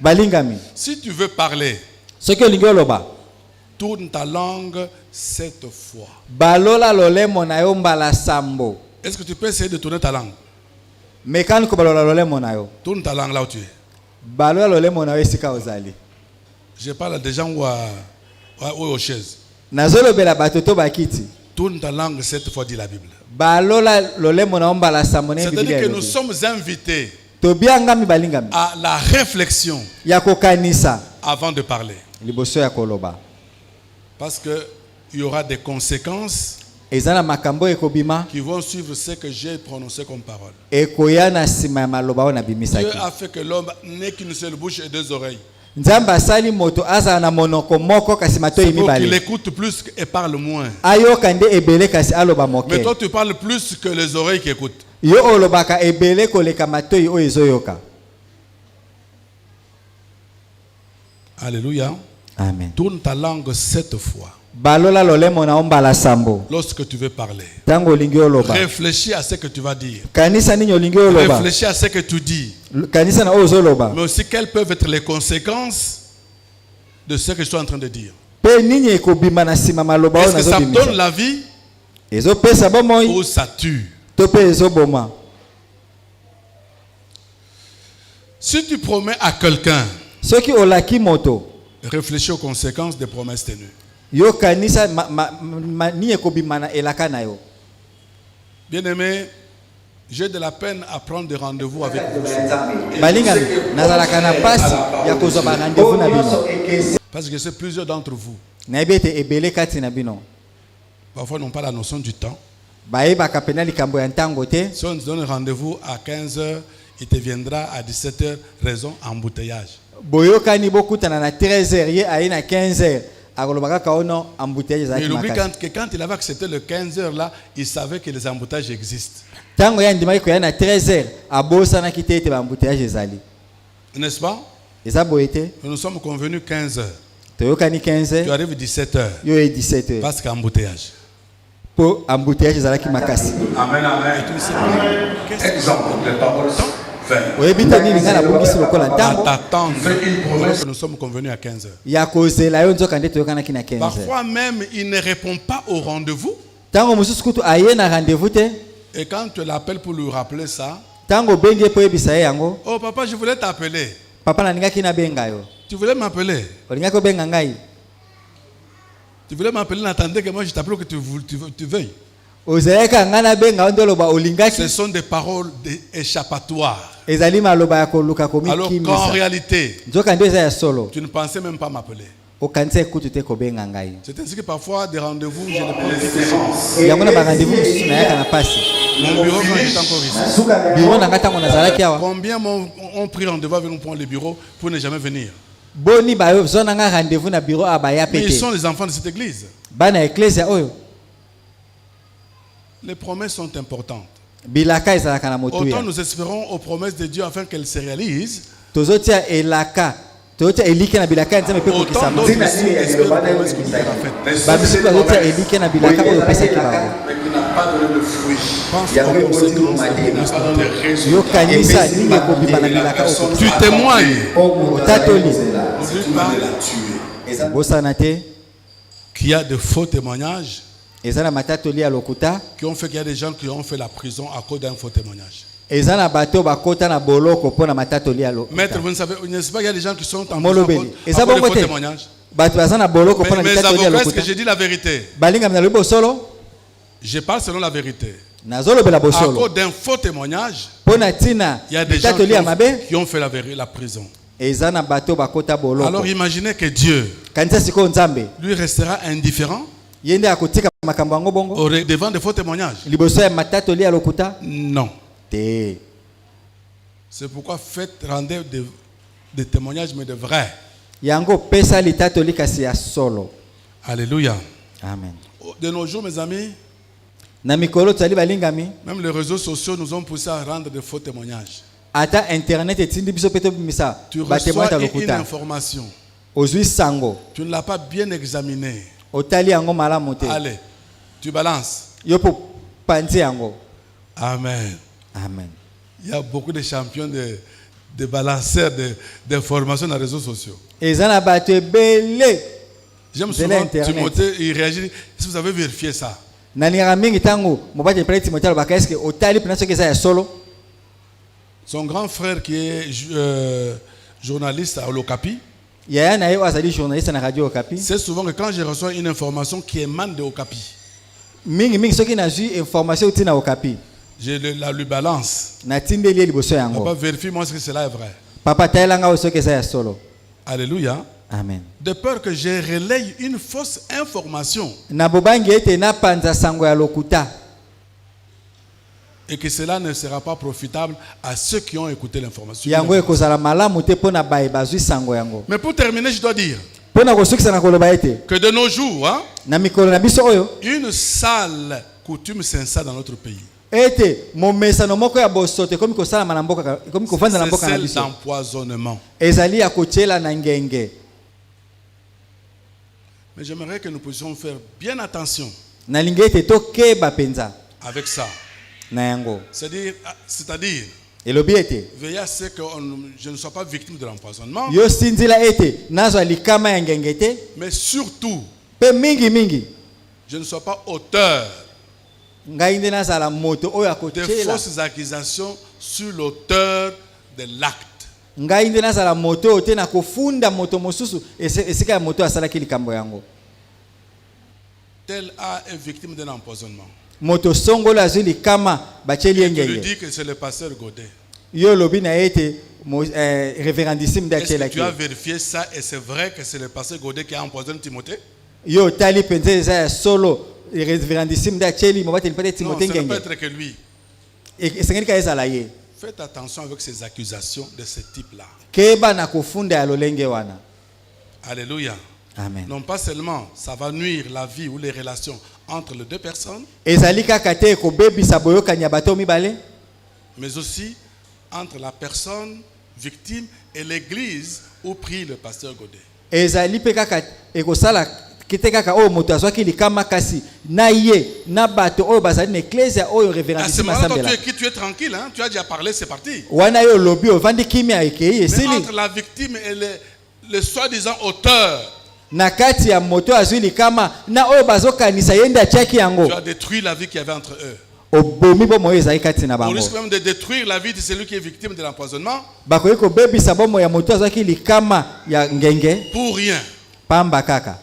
balingami, si tu veux parler, soki olingi oloba tourne ta langue 7 fois. balola lolemo na yo mbala sambo. Est-ce que tu peux essayer de tourner ta langue? mekani ko balola lolemo na yo, Tourne ta langue là où tu es. balola lolemo na yo esika ozali. Je parle à des gens ou aux chaises. nazolobela bato to bakiti, Tourne ta langue 7 fois, dit la Bible. balola lolemo na yo mbala sambo ne C'est-à-dire Biblia que nous elobi. sommes invités tobiangami balingami à la réflexion ya kokanisa avant de parler. liboso ya koloba, Parce qu'il y aura des conséquences eza na makambo ekobima qui vont suivre ce que j'ai prononcé comme parole. ekoya na nsima ya maloba oyo Dieu nabimisaki. a fait que l'homme n'ait qu'une seule bouche et 2 oreilles. nzambe asali moto azala na monoko moko kasi matoi C'est pour qu'il mibale, écoute plus et parle moins. ayoka nde ebele kasi aloba Mais moke. toi, tu parles plus que les oreilles qui écoutent. yo olobaka ebele koleka matoi oyo ezoyoka. Alléluia. Amen. Tourne ta langue 7 fois balola lolemo na yo mbala sambo lorsque tu veux parler. ntango olingi oloba. Réfléchis à ce que tu vas dire. kanisa nini olingi oloba, Réfléchis à ce que tu dis. kanisa na oyo ozoloba, Mais aussi quelles peuvent être les conséquences de ce que je suis en train de dire. mpe nini ekobima na nsima maloba oyo Est-ce que ça donne nazobimisa, la vie ezopesa bomoi ou ça tue? to mpe ezoboma. Si tu promets à quelqu'un, soki olaki moto réfléchis aux conséquences des promesses tenues. yo kanisa nini ekobima na elaka na yo. Bien-aimé, j'ai de la peine à prendre des rendez-vous avec vous. balingami nazalaka na pasi ya kozwa barandez-vous na bino, Parce que je sais plusieurs d'entre vous. nayebi ete ebele kati na bino Parfois, ils n'ont pas la notion du temps. bayebaka pena likambo ya ntango te. Si on te donne rendez-vous à 15h, il te viendra à 17h, raison embouteillage. Boyokani bokutana na 13h ye ayi na 15h akolobaka kaono embouteillage Mais ezalaki il oublie makasi. quand il avait accepté le 15h là, il savait que les embouteillages existent. Ntango ya ndimaki koya na 13h abosanaki te ete baembouteillage ezali. N'est-ce pas? Eza boye te. Nous sommes convenus 15h. Toyokani Tu 15h arrives 17h. yo e 17h. Parce qu'embouteillage. Po embouteillage ezalaki makasi. Amen, amen. Et tu ne sais pas. Qu'est-ce que Exemple, les paroles sont vaines. Oyebi te nini nga nabongisi lokola à ntango t'attendre? Fais une promesse. Que nous sommes convenus à 15h. ya kozela yo nzoka nde toyokanaki na 15h. Parfois même, il ne répond pas au rendez-vous. Ntango mosusu kutu aye na rendez-vous te. Et quand tu l'appelles pour lui rappeler ça, Ntango obengi ye po oyebisa ye yango. oh papa, je voulais t'appeler. Papa nalingaki nabenga yo. Tu voulais m'appeler. Olingaki obenga ngai. Tu voulais m'appeler, n'attendais que moi je t'appelle que tu veuilles. Ozalaka nga nabenga yo nde oloba olingaki. Ce sont des paroles échappatoires. Ezali maloba ya koluka Alors qu'en komikimisa. réalité, Nzoka nde eza ya solo. tu ne pensais même pas m'appeler. Okanisa ekutu te kobenga ngai. C'est ainsi que parfois des rendez-vous, je les prends difficilement. Yango na ba rendez-vous mosusu nayaka na pasi. Mon bureau quand j'étais encore ici. Biro na nga ntango nazalaki awa. Combien ont pris rendez-vous avec nous pour le bureau pour ne jamais venir? Boni bayo zona nga rendez-vous na bureau abaya Mais ils pete. sont les enfants de cette église. Bana ecclesia oyo. Les promesses sont importantes. Bilaka ezalaka na motu Autant ya. nous espérons aux promesses de Dieu afin qu'elles se réalisent, Tozotia elaka. Tozotia elike na bilaka nzambe pe autant kokisama. d'autres aussi espèrent les promesses que Dieu a faites. Babisi bazotia elike na bilaka oyo pesaki bango. Mais qui n'a pas donné de fruit. Pense Il y a aux eu conséquences m'a des dit, n'a promesses pas de donné Dieu. de résultat. Yokanisa ninge kobima na bilaka oyo. Tu témoignes. Otatoli. C'est une manière de la tuer. Bosana te. Qu'il y a de faux témoignages Ezana matatoli ya lokuta. qui ont fait qu'il y a des gens qui ont fait la prison à cause d'un faux témoignage. Ezana bato bakota na boloko pona matatoli ya lokuta. Maître, vous ne savez, n'est-ce pas, il y a des gens qui sont en prison à Molobeli. cause Eza de bongo faux te. témoignages. Bato bazana boloko pona Mes matatoli ya avocats, est-ce lokuta. que j'ai dit la vérité? Balinga mna lobo solo. Je parle selon la vérité. Nazolobela À bosolo. cause d'un faux témoignage, Pona tina. il y a des gens Matatoli ya mabe. qui ont fait la prison. Ezana bato bakota boloko. Alors imaginez que Dieu Kanisa siko nzambe. lui restera indifférent Yende akotika makambo yango bongo. devant de faux témoignages. Liboso ya matatoli ya lokuta. Non. Te. C'est pourquoi rendez des témoignages, mais de vrais. Yango pesa litatoli kasi ya solo. Alléluia. Amen. De nos jours, mes amis, Na mikolo tsali balingami. même les réseaux sociaux nous ont poussé à rendre de faux témoignages. Ata internet etindi biso peto bimisa. Tu Batemoin reçois ta une lokuta. information. Ozui sango. Tu ne l'as pas bien examinée. Otali yango malamu te. Allez, tu balances. Yo po panzi yango. Amen. Amen. Il y a beaucoup de champions de balanceurs d'informations dans les réseaux sociaux. Ezana bato ebele. J'aime C'est souvent l'Internet. Timothée, il réagit. Si vous avez vérifié ça, Nalingaka mingi tango mobati pele Timothée alobaka eske otali pena soki eza ya solo. son grand frère qui est journaliste à Lokapi, Yaya na ye oyo azali journaliste na radio Okapi. c'est souvent que quand je reçois une information qui émane de Okapi, Mingi soki nazwi information uti na Okapi. je la lui balance. Natindeli ye liboso Papa, yango. vérifie-moi si cela est vrai. Papa tayelanga oyo soki eza ya solo. Alléluia. Amen. De peur que je relaye une fausse information Na bobangi ete na panza sango ya lokuta. et que cela ne sera pas profitable à ceux qui ont écouté l'information. Yango ekozala malamu te pona baye bazwi sango yango. Mais pour terminer, je dois dire Pona kosukisa na koloba ete que de nos jours, hein, na mikolo na biso oyo une sale coutume s'installe dans notre pays. ete momesano moko ya bosoto ekomi kosalama na mboka ekomi kovanda na C'est mboka na celle biso. d'empoisonnement. Ezali ya kotiela na ngenge. Mais j'aimerais que nous puissions faire bien attention Nalingi ete tokeba penza avec ça. na yango. C'est-à-dire, Elobi ete veiller à ce que je ne sois pas victime de l'empoisonnement, yo sinzila ete nazwa likama ya ngenge te mais surtout, pe mingi je ne sois pas auteur ngai nde nazala moto oyo de akotiela. fausses accusations sur l'auteur de l'acte. Ngai nde nazala moto oyo te na kofunda moto mosusu esika ya moto asalaki likambo yango. Tel A est victime d'un empoisonnement. Moto songolo azwi likama batieli ye Et tu lui ngenge. dis que c'est le pasteur Godet. Yo lobi na ye ete révérendissime nde Est-ce que atielaki tu as ye. vérifié ça et c'est vrai que c'est le pasteur Godet qui a empoisonné Timothée? Yo tali penza eza ya solo révérendissime d'acheli mobate ni peut-être Non, Timothée ça ne peut ngenge. être que lui. Et sengeli ka ezala ye. Faites attention avec ces accusations de ce type-là. Keba na kufunda ya lolenge wana. Alléluia. Amen. Non pas seulement ça va nuire la vie ou les relations entre les deux personnes, Ezali kaka te ko bebisa boyokanya bato mibale, mais aussi entre la personne victime et l'église où prie le pasteur Godet. ezali pe kaka ekosala kite kaka oyo moto azwaki likama kasi na ye na bato oyo bazali na ecclesia oyo À ce révérendissime moment-là, toi, asambela. tu es tranquille, hein? Tu as déjà parlé, c'est parti. Wana yo lobi ovandi kimia ekei Mais esili. entre la victime et le soi-disant auteur, Na kati ya moto azwi likama na oyo bazokanisa yende atiaki yango. tu as détruit la vie qu'il y avait entre eux. Obomi bomo oyo ezali kati na On bango. risque même de détruire la vie de celui qui est victime de l'empoisonnement Bakoki kobebisa bomo ya moto azwaki likama ya ngenge pour rien. pamba kaka.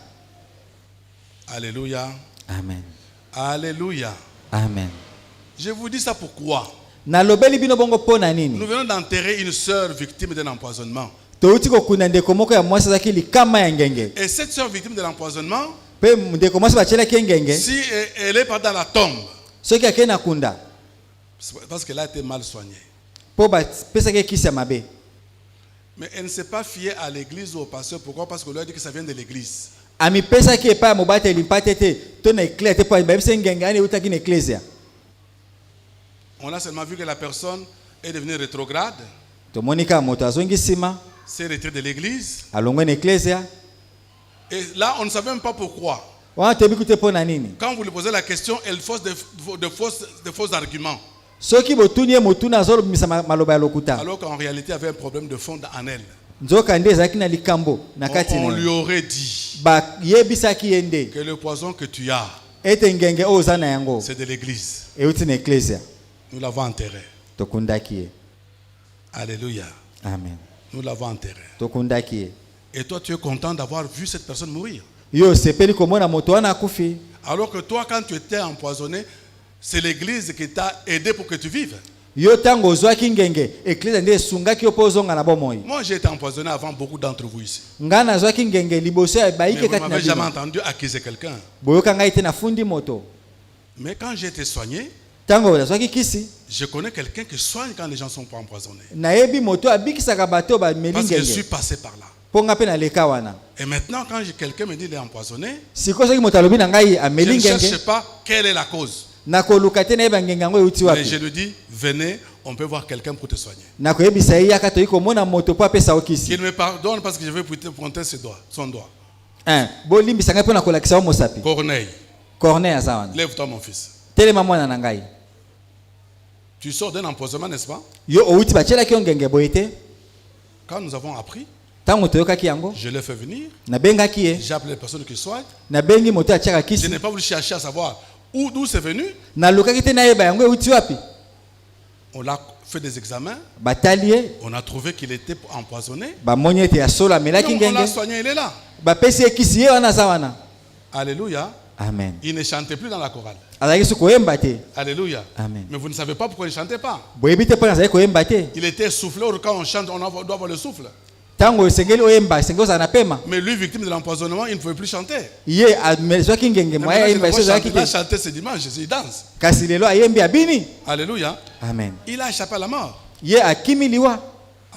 Alléluia. Amen. Alléluia. Amen. Je vous dis ça pourquoi? Nalobeli bino bongo pona nini? Nous venons d'enterrer une sœur victime d'un empoisonnement. Touti kokuna ndeko moko ya mwasi azwaki likama ya ngenge. Et cette sœur victime de l'empoisonnement, Pe ndeko mwasi bachelaki ngenge. si elle est pas dans la tombe, Soki ake na kunda c'est parce qu'elle a été mal soignée. po bapesaki kisi ya mabe. Mais elle ne s'est pas fiée à l'église ou au pasteur. Pourquoi? Parce qu'on lui a dit que ça vient de l'église. Amipesaki epai ya mobateli mpate te to na eklesia te po bayebisi ngenge ani eutaki na eklesia. On a seulement vu que la personne est devenue rétrograde, Tomoni kaka moto azongi nsima s'est retirée de l'église. alongwe na eklesia. Et là, on ne savait même pas pourquoi. Wana toyebi kute mpo na nini. Quand vous lui posez la question, elle force de faux arguments. Soki botuni ye motuna azolobimisa maloba ya lokuta. Alors qu'en réalité, il y avait un problème de fond en elle. Nzoka nde ezalaki na likambo na kati On na lui ye. aurait dit Bayebisaki ye nde que le poison que tu as, ete ngenge oyo oza na yango c'est de l'église. euti na eklesia. Nous l'avons enterré. Tokundaki ye. Alléluia. Amen. Nous l'avons enterré. Tokundaki ye. Et toi, tu es content d'avoir vu cette personne mourir. Yo sepeli komona moto wana akufi. Alors que toi, quand tu étais empoisonné, c'est l'église qui t'a aidé pour que tu vives. Yo tango ozwaki ngenge eklesia nde esungaki yo mpo ozonga na bomoi. Moi, j'ai été empoisonné avant beaucoup d'entre vous ici. Nga nazwaki ngenge liboso ya Mais bayike vous ne kati na m'avez jamais bino. entendu accuser quelqu'un. Boyoka ngai te nafundi moto. Mais quand j'ai été soigné, Tango nazwaki kisi je connais quelqu'un qui soigne quand les gens ne sont pas empoisonnés. nayebi moto abikisaka bato bameli Parce que je suis ngenge passé par là. mpo nga mpe naleka wana. Et maintenant, quand quelqu'un me dit qu'il est empoisonné, Sikoyo soki moto alobi na ngai je ameli ne cherche ngenge pas quelle est la cause. nakoluka te nayeba ngenge yango euti Mais je wapi. lui dis, venez, on peut voir quelqu'un pour te soigner. Nakoyebisa ye yaka toyi komona moto mpo apesa yo kisi. Qu'il me pardonne parce que je vais pointer son doigt. Bolimbisa ngai mpo nakolakisa yo mosapi. Corneille, Corneille aza wana. lève-toi mon fils. Telema mwana na ngai. Tu sors d'un empoisonnement, n'est-ce pas? Yo outi batielaki yo ngenge boye te. Quand nous avons appris, Tango toyokaki yango je l'ai fait venir. nabengaki ye. J'ai appelé les personnes qui soignent. Nabengi moto atiaka Je kisi. n'ai pas voulu chercher à savoir d'où c'est venu. Nalukaki te nayeba yango euti wapi. On l'a fait des examens. Batali ye On a trouvé qu'il était empoisonné. bamoni ete ya solo amelaki Donc, on l'a ngenge. soigné, il est là. Bapesi ye kisi ye wana aza wana. Alléluia. Amen. Il ne chantait plus dans la chorale. Azalaki su koyemba te. Alléluia. Amen. Mais vous ne savez pas pourquoi il ne chantait pas. Boyebi te mpo nazali koyemba te. Il était soufflé. Or, quand on chante, on doit avoir le souffle. Tango esengeli oyemba esengeli ozala na pema. Mais lui, victime de l'empoisonnement, il ne pouvait plus chanter. Ye azwaki ngenge Mais mwaya maintenant, yemba il eso ezalaki va te. chanter ce dimanche, il danse. Kasi lelo ayembi abini. Alléluia. Amen. Il a échappé à la mort. Ye akimi liwa.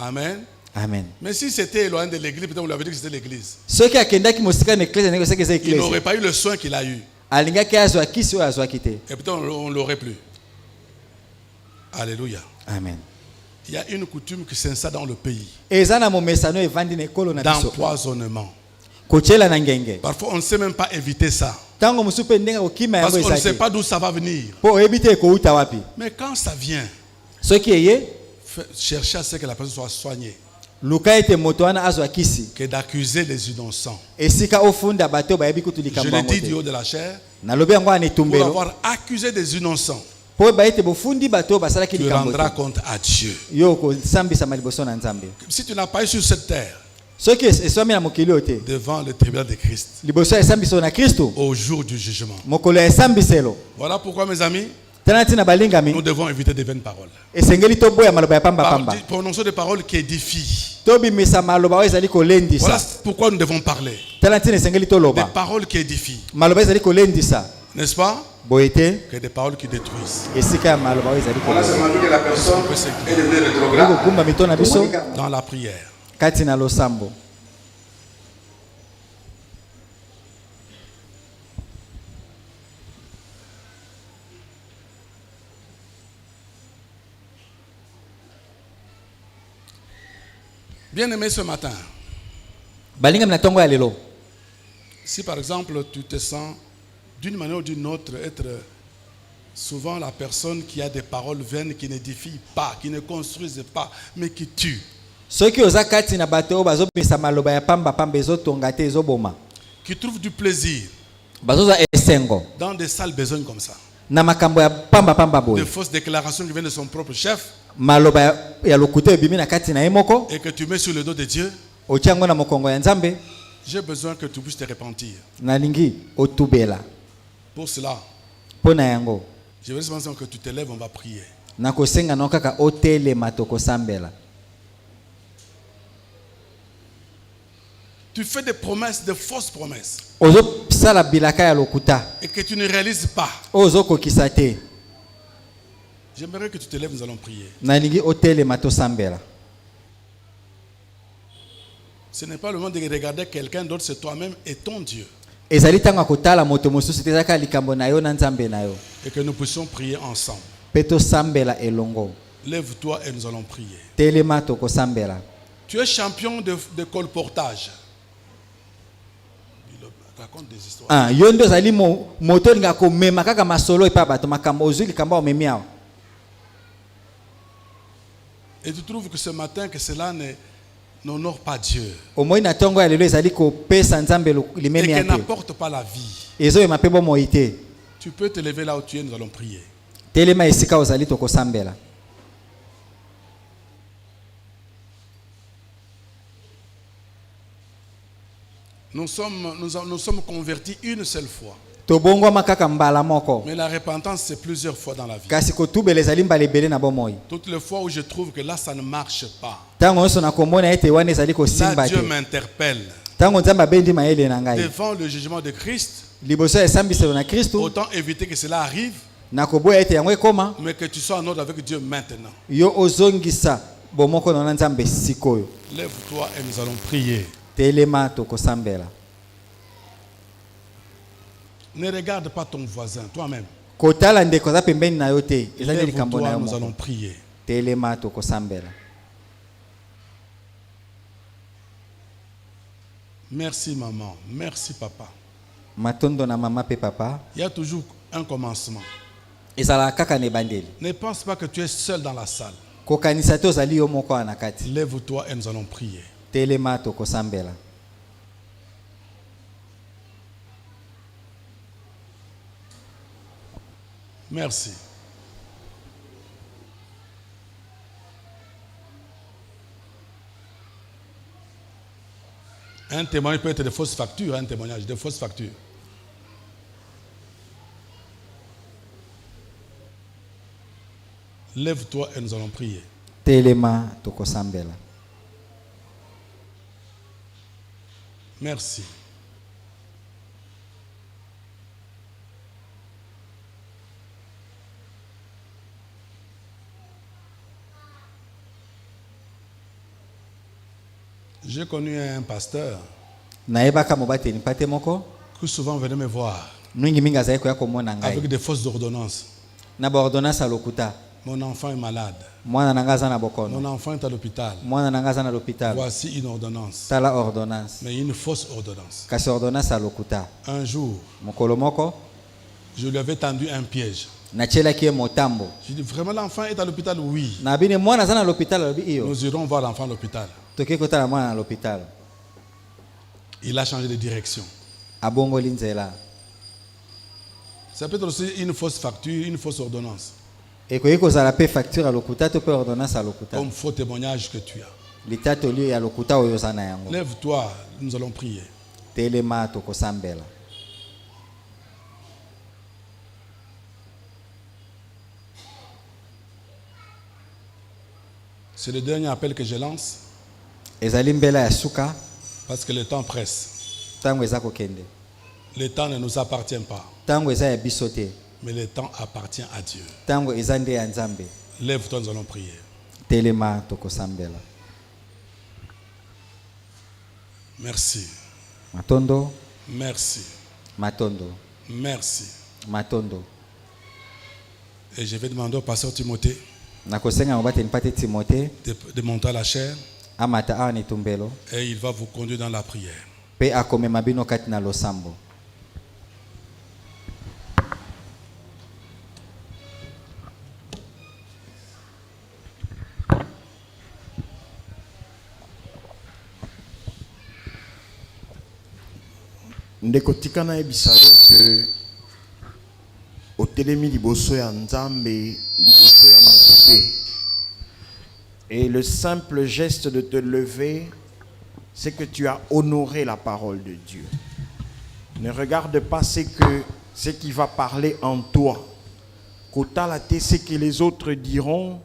Amen. Amen. Mais si c'était loin de l'église, peut-être on lui avait dit que c'était l'église. Soki akendaki mosika na eklesia ndenge oseki eza Il eklesia. n'aurait pas eu le soin qu'il a eu. Alingaki azwa kisi oyo azwaki te. Et peut-être on ne l'aurait plus. Alléluia. Amen. Il y a une coutume qui s'installe dans le pays Eza na momesano evandi na ekolo na biso. d'empoisonnement. Kochela na ngenge. Parfois, on ne sait même pas éviter ça. Tango mosusu mpe ndenge kokima Parce yango qu'on ne sait ezaki. pas d'où ça va venir. Po oyebi te ekouta wapi. Mais quand ça vient, Soki eye chercher à ce que la personne soit soignée, luka ete moto wana azwa kisi. que d'accuser les innocents. Esika ofunda bato bayebi kutu Je likambo le yango dis du te. haut de la chair, Nalobi yango wana pour etumbelo. avoir accusé des innocents, Po bayete bofundi bato basalaki tu likambo rendras te. compte à Dieu. Yo kosambisa maliboso na Nzambe. Si tu n'as pas eu sur cette terre, Soki eswami na mokili oyo te. devant le tribunal de Christ, Liboso ya esambiso na Kristo. au jour du jugement. Mokolo ya esambiselo. Voilà pourquoi, mes amis, Tana tina balingami. nous devons éviter de vaines paroles. Esengeli toboya maloba ya pamba pamba. Prononçons des paroles qui édifient. Tobimisa maloba oyo ezali kolendisa. Voilà pourquoi nous devons parler. Tana tina esengeli Des toloba. paroles qui édifient. Maloba ezali kolendisa. N'est-ce pas? boyete Que des paroles qui détruisent. esika ya maloba oyo ezali On a seulement vu que la personne est devenue rétrograde. kokumba mito na biso Dans la prière. kati na losambo. Bien aimé ce matin, balinga na ntongo ya lelo si par exemple tu te sens d'une manière ou d'une autre être souvent la personne qui a des paroles vaines qui n'édifient pas, qui ne construisent pas, mais qui tuent. soki oza kati na bato oyo bazobimisa maloba ya pamba ezotonga te ezoboma, Qui trouvent du plaisir bazozwa esengo dans des sales besognes comme ça. na makambo ya pamba De boye, fausses déclarations qui viennent de son propre chef maloba ya lokuta ebimi na kati na ye moko et que tu mets sur le dos de Dieu. otia yango na mokongo ya Nzambe. J'ai besoin que tu puisses te repentir. Nalingi otubela Pour cela, mpo na yango je veux seulement que tu te lèves, on va prier. nakosenga no kaka otelema tokosambela. Tu fais des promesses, de fausses promesses, ozosala bilaka ya lokuta et que tu ne réalises pas. oyo ozokokisa te. J'aimerais que tu te lèves, nous allons prier. Nalingi otelema tosambela. Ce n'est pas le moment de regarder quelqu'un d'autre, c'est toi-même et ton Dieu. ezali ntango ya kotala moto mosusu te, ezalaka likambo na yo na Nzambe na yo, Et que nous puissions prier ensemble. mpe tosambela elongo. Lève-toi et nous allons prier. Telema tokosambela. Tu es champion de colportage. Il raconte des histoires. Yo nde ozali moto olinga komema kaka masolo epa bato makambo ozwi likambo omemi awa. Et tu trouves que ce matin, que cela n'honore pas Dieu. Omoi na ntongo ya lelo ezali kopesa Nzambe Et limemi ya qu'elle te, n'apporte pas la vie. ezoyema mpe bomoi te. Tu peux te lever là où tu es, nous allons prier. Telema esika ozali tokosambela. Nous sommes convertis une seule fois. Tobongwama kaka mbala moko, Mais la repentance, c'est plusieurs fois dans la vie. kasi kotubela ezali mbala ebele na bomoi. Toutes les fois où je trouve que là, ça ne marche pas. Ntango nyonso nakomona ete wana ezali Là, kosimba Dieu te, m'interpelle. ntango Nzambe abendi mayele na ngai Devant le jugement de Christ, liboso ya esambiselo na Kristu, autant éviter que cela arrive, nakoboya ete yango ekoma mais que tu sois en ordre avec Dieu maintenant. yo ozongisa bomoko na Nzambe sikoyo. Lève-toi et nous allons prier. Telema tokosambela. Ne regarde pas ton voisin, toi-même. Kotala ndeko za pembeni na yo te, ezali likambo na Lève-toi, yo nous moko. allons prier. Telema tokosambela. Merci maman, merci papa. Matondo na mama pe papa, Il y a toujours un commencement. ezala kaka na ebandeli. Ne pense pas que tu es seul dans la salle. Kokanisa te ozali yo moko wana kati. Lève-toi et nous allons prier. Telema tokosambela. Merci. Un témoignage peut être de fausses factures, un témoignage de fausses factures. Lève-toi et nous allons prier. Telema tokosambela. Merci. J'ai connu un pasteur Naebaka mobateli pate moko, qui souvent venait me voir mingi mingi azali koya komona ngai. avec des fausses ordonnances. Na ba ordonnance ya lokuta. Mon enfant est malade. Mwana na nga aza na Mon bokono. enfant est à l'hôpital. Mwana na nga aza na l'hôpital. Voici une ordonnance. Tala ordonnance. Mais une fausse ordonnance. Kasi ordonnance ya lokuta. Un jour, Mokolo moko, je lui avais tendu un piège. natyelaki ye motambo. Je dis, vraiment l'enfant est à l'hôpital? Oui. Na bine mwana aza na l'hôpital alobi iyo. Nous irons voir l'enfant à l'hôpital. Toke kotala mwana na l'hôpital. Il a changé de direction. Abongoli nzela. Ça peut être aussi une fausse facture, une fausse ordonnance. Ekoki kozala pe facture ya lokuta to pe ordonnance ya lokuta. Comme faux témoignage que tu as. Litatoli ya lokuta oyo oza na yango. Lève-toi, nous allons prier. Telema tokosambela. C'est le dernier appel que je lance Ezali mbela ya suka, parce que le temps presse. tango eza kokende. Le temps ne nous appartient pas, ntango eza ya biso te, mais le temps appartient à Dieu. ntango eza nde ya Nzambe. Lève-toi, nous allons prier. Telema tokosambela. Merci, Matondo, merci, matondo, merci. matondo. Et je vais demander au pasteur Timothée Nakosenga mobate mpate Timothée de monter à la chair amata awa nitumbelo et il va vous conduire dans la prière. pe akomema bino kati na losambo. Ndeko tika na yebisa yo ke otelemi liboso ya Nzambe, liboso ya moto. Et le simple geste de te lever, c'est que tu as honoré la parole de Dieu. Ne regarde pas ce qui va parler en toi. Kotalate ce que les autres diront,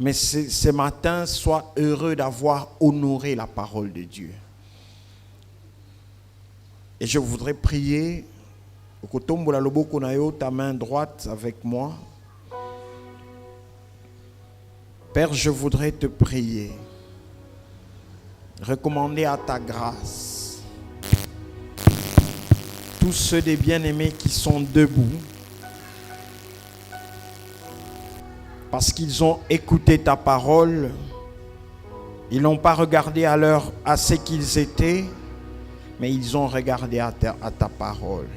mais ce matin, sois heureux d'avoir honoré la parole de Dieu. Et je voudrais prier, ta main droite avec moi. Père, je voudrais te prier, recommander à ta grâce tous ceux des bien-aimés qui sont debout, parce qu'ils ont écouté ta parole, ils n'ont pas regardé à ce qu'ils étaient, mais ils ont regardé à ta parole.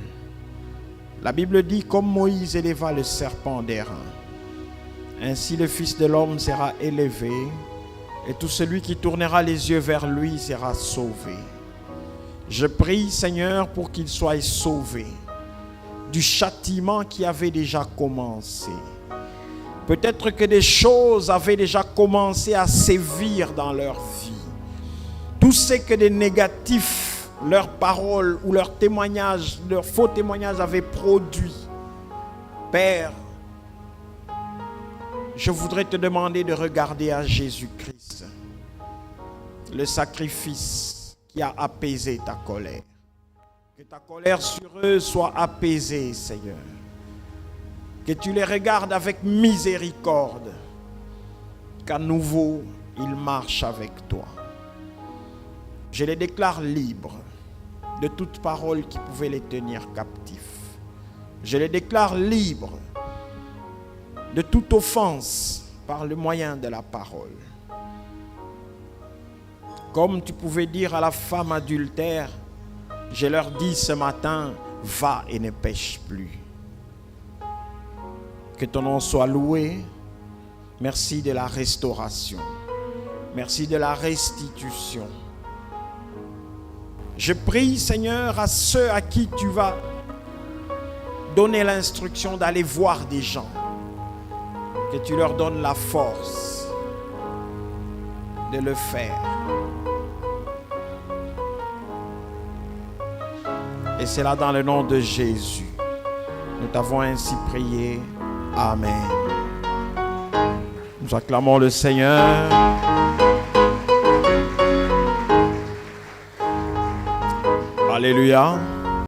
La Bible dit, comme Moïse éleva le serpent d'airain, ainsi le Fils de l'homme sera élevé, et tout celui qui tournera les yeux vers lui sera sauvé. Je prie, Seigneur, pour qu'il soit sauvé du châtiment qui avait déjà commencé. Peut-être que des choses avaient déjà commencé à sévir dans leur vie. Tout ce que des négatifs, leurs paroles ou leurs témoignages, leurs faux témoignages avaient produit. Père, je voudrais te demander de regarder à Jésus-Christ, le sacrifice qui a apaisé ta colère. Que ta colère sur eux soit apaisée, Seigneur. Que tu les regardes avec miséricorde, qu'à nouveau, ils marchent avec toi. Je les déclare libres de toute parole qui pouvait les tenir captifs. Je les déclare libres de toute offense par le moyen de la parole. Comme tu pouvais dire à la femme adultère, je leur dis ce matin, va et ne pêche plus. Que ton nom soit loué. Merci de la restauration. Merci de la restitution. Je prie, Seigneur, à ceux à qui tu vas donner l'instruction d'aller voir des gens, que tu leur donnes la force de le faire. Et c'est là dans le nom de Jésus. Nous t'avons ainsi prié. Amen. Nous acclamons le Seigneur. Alléluia.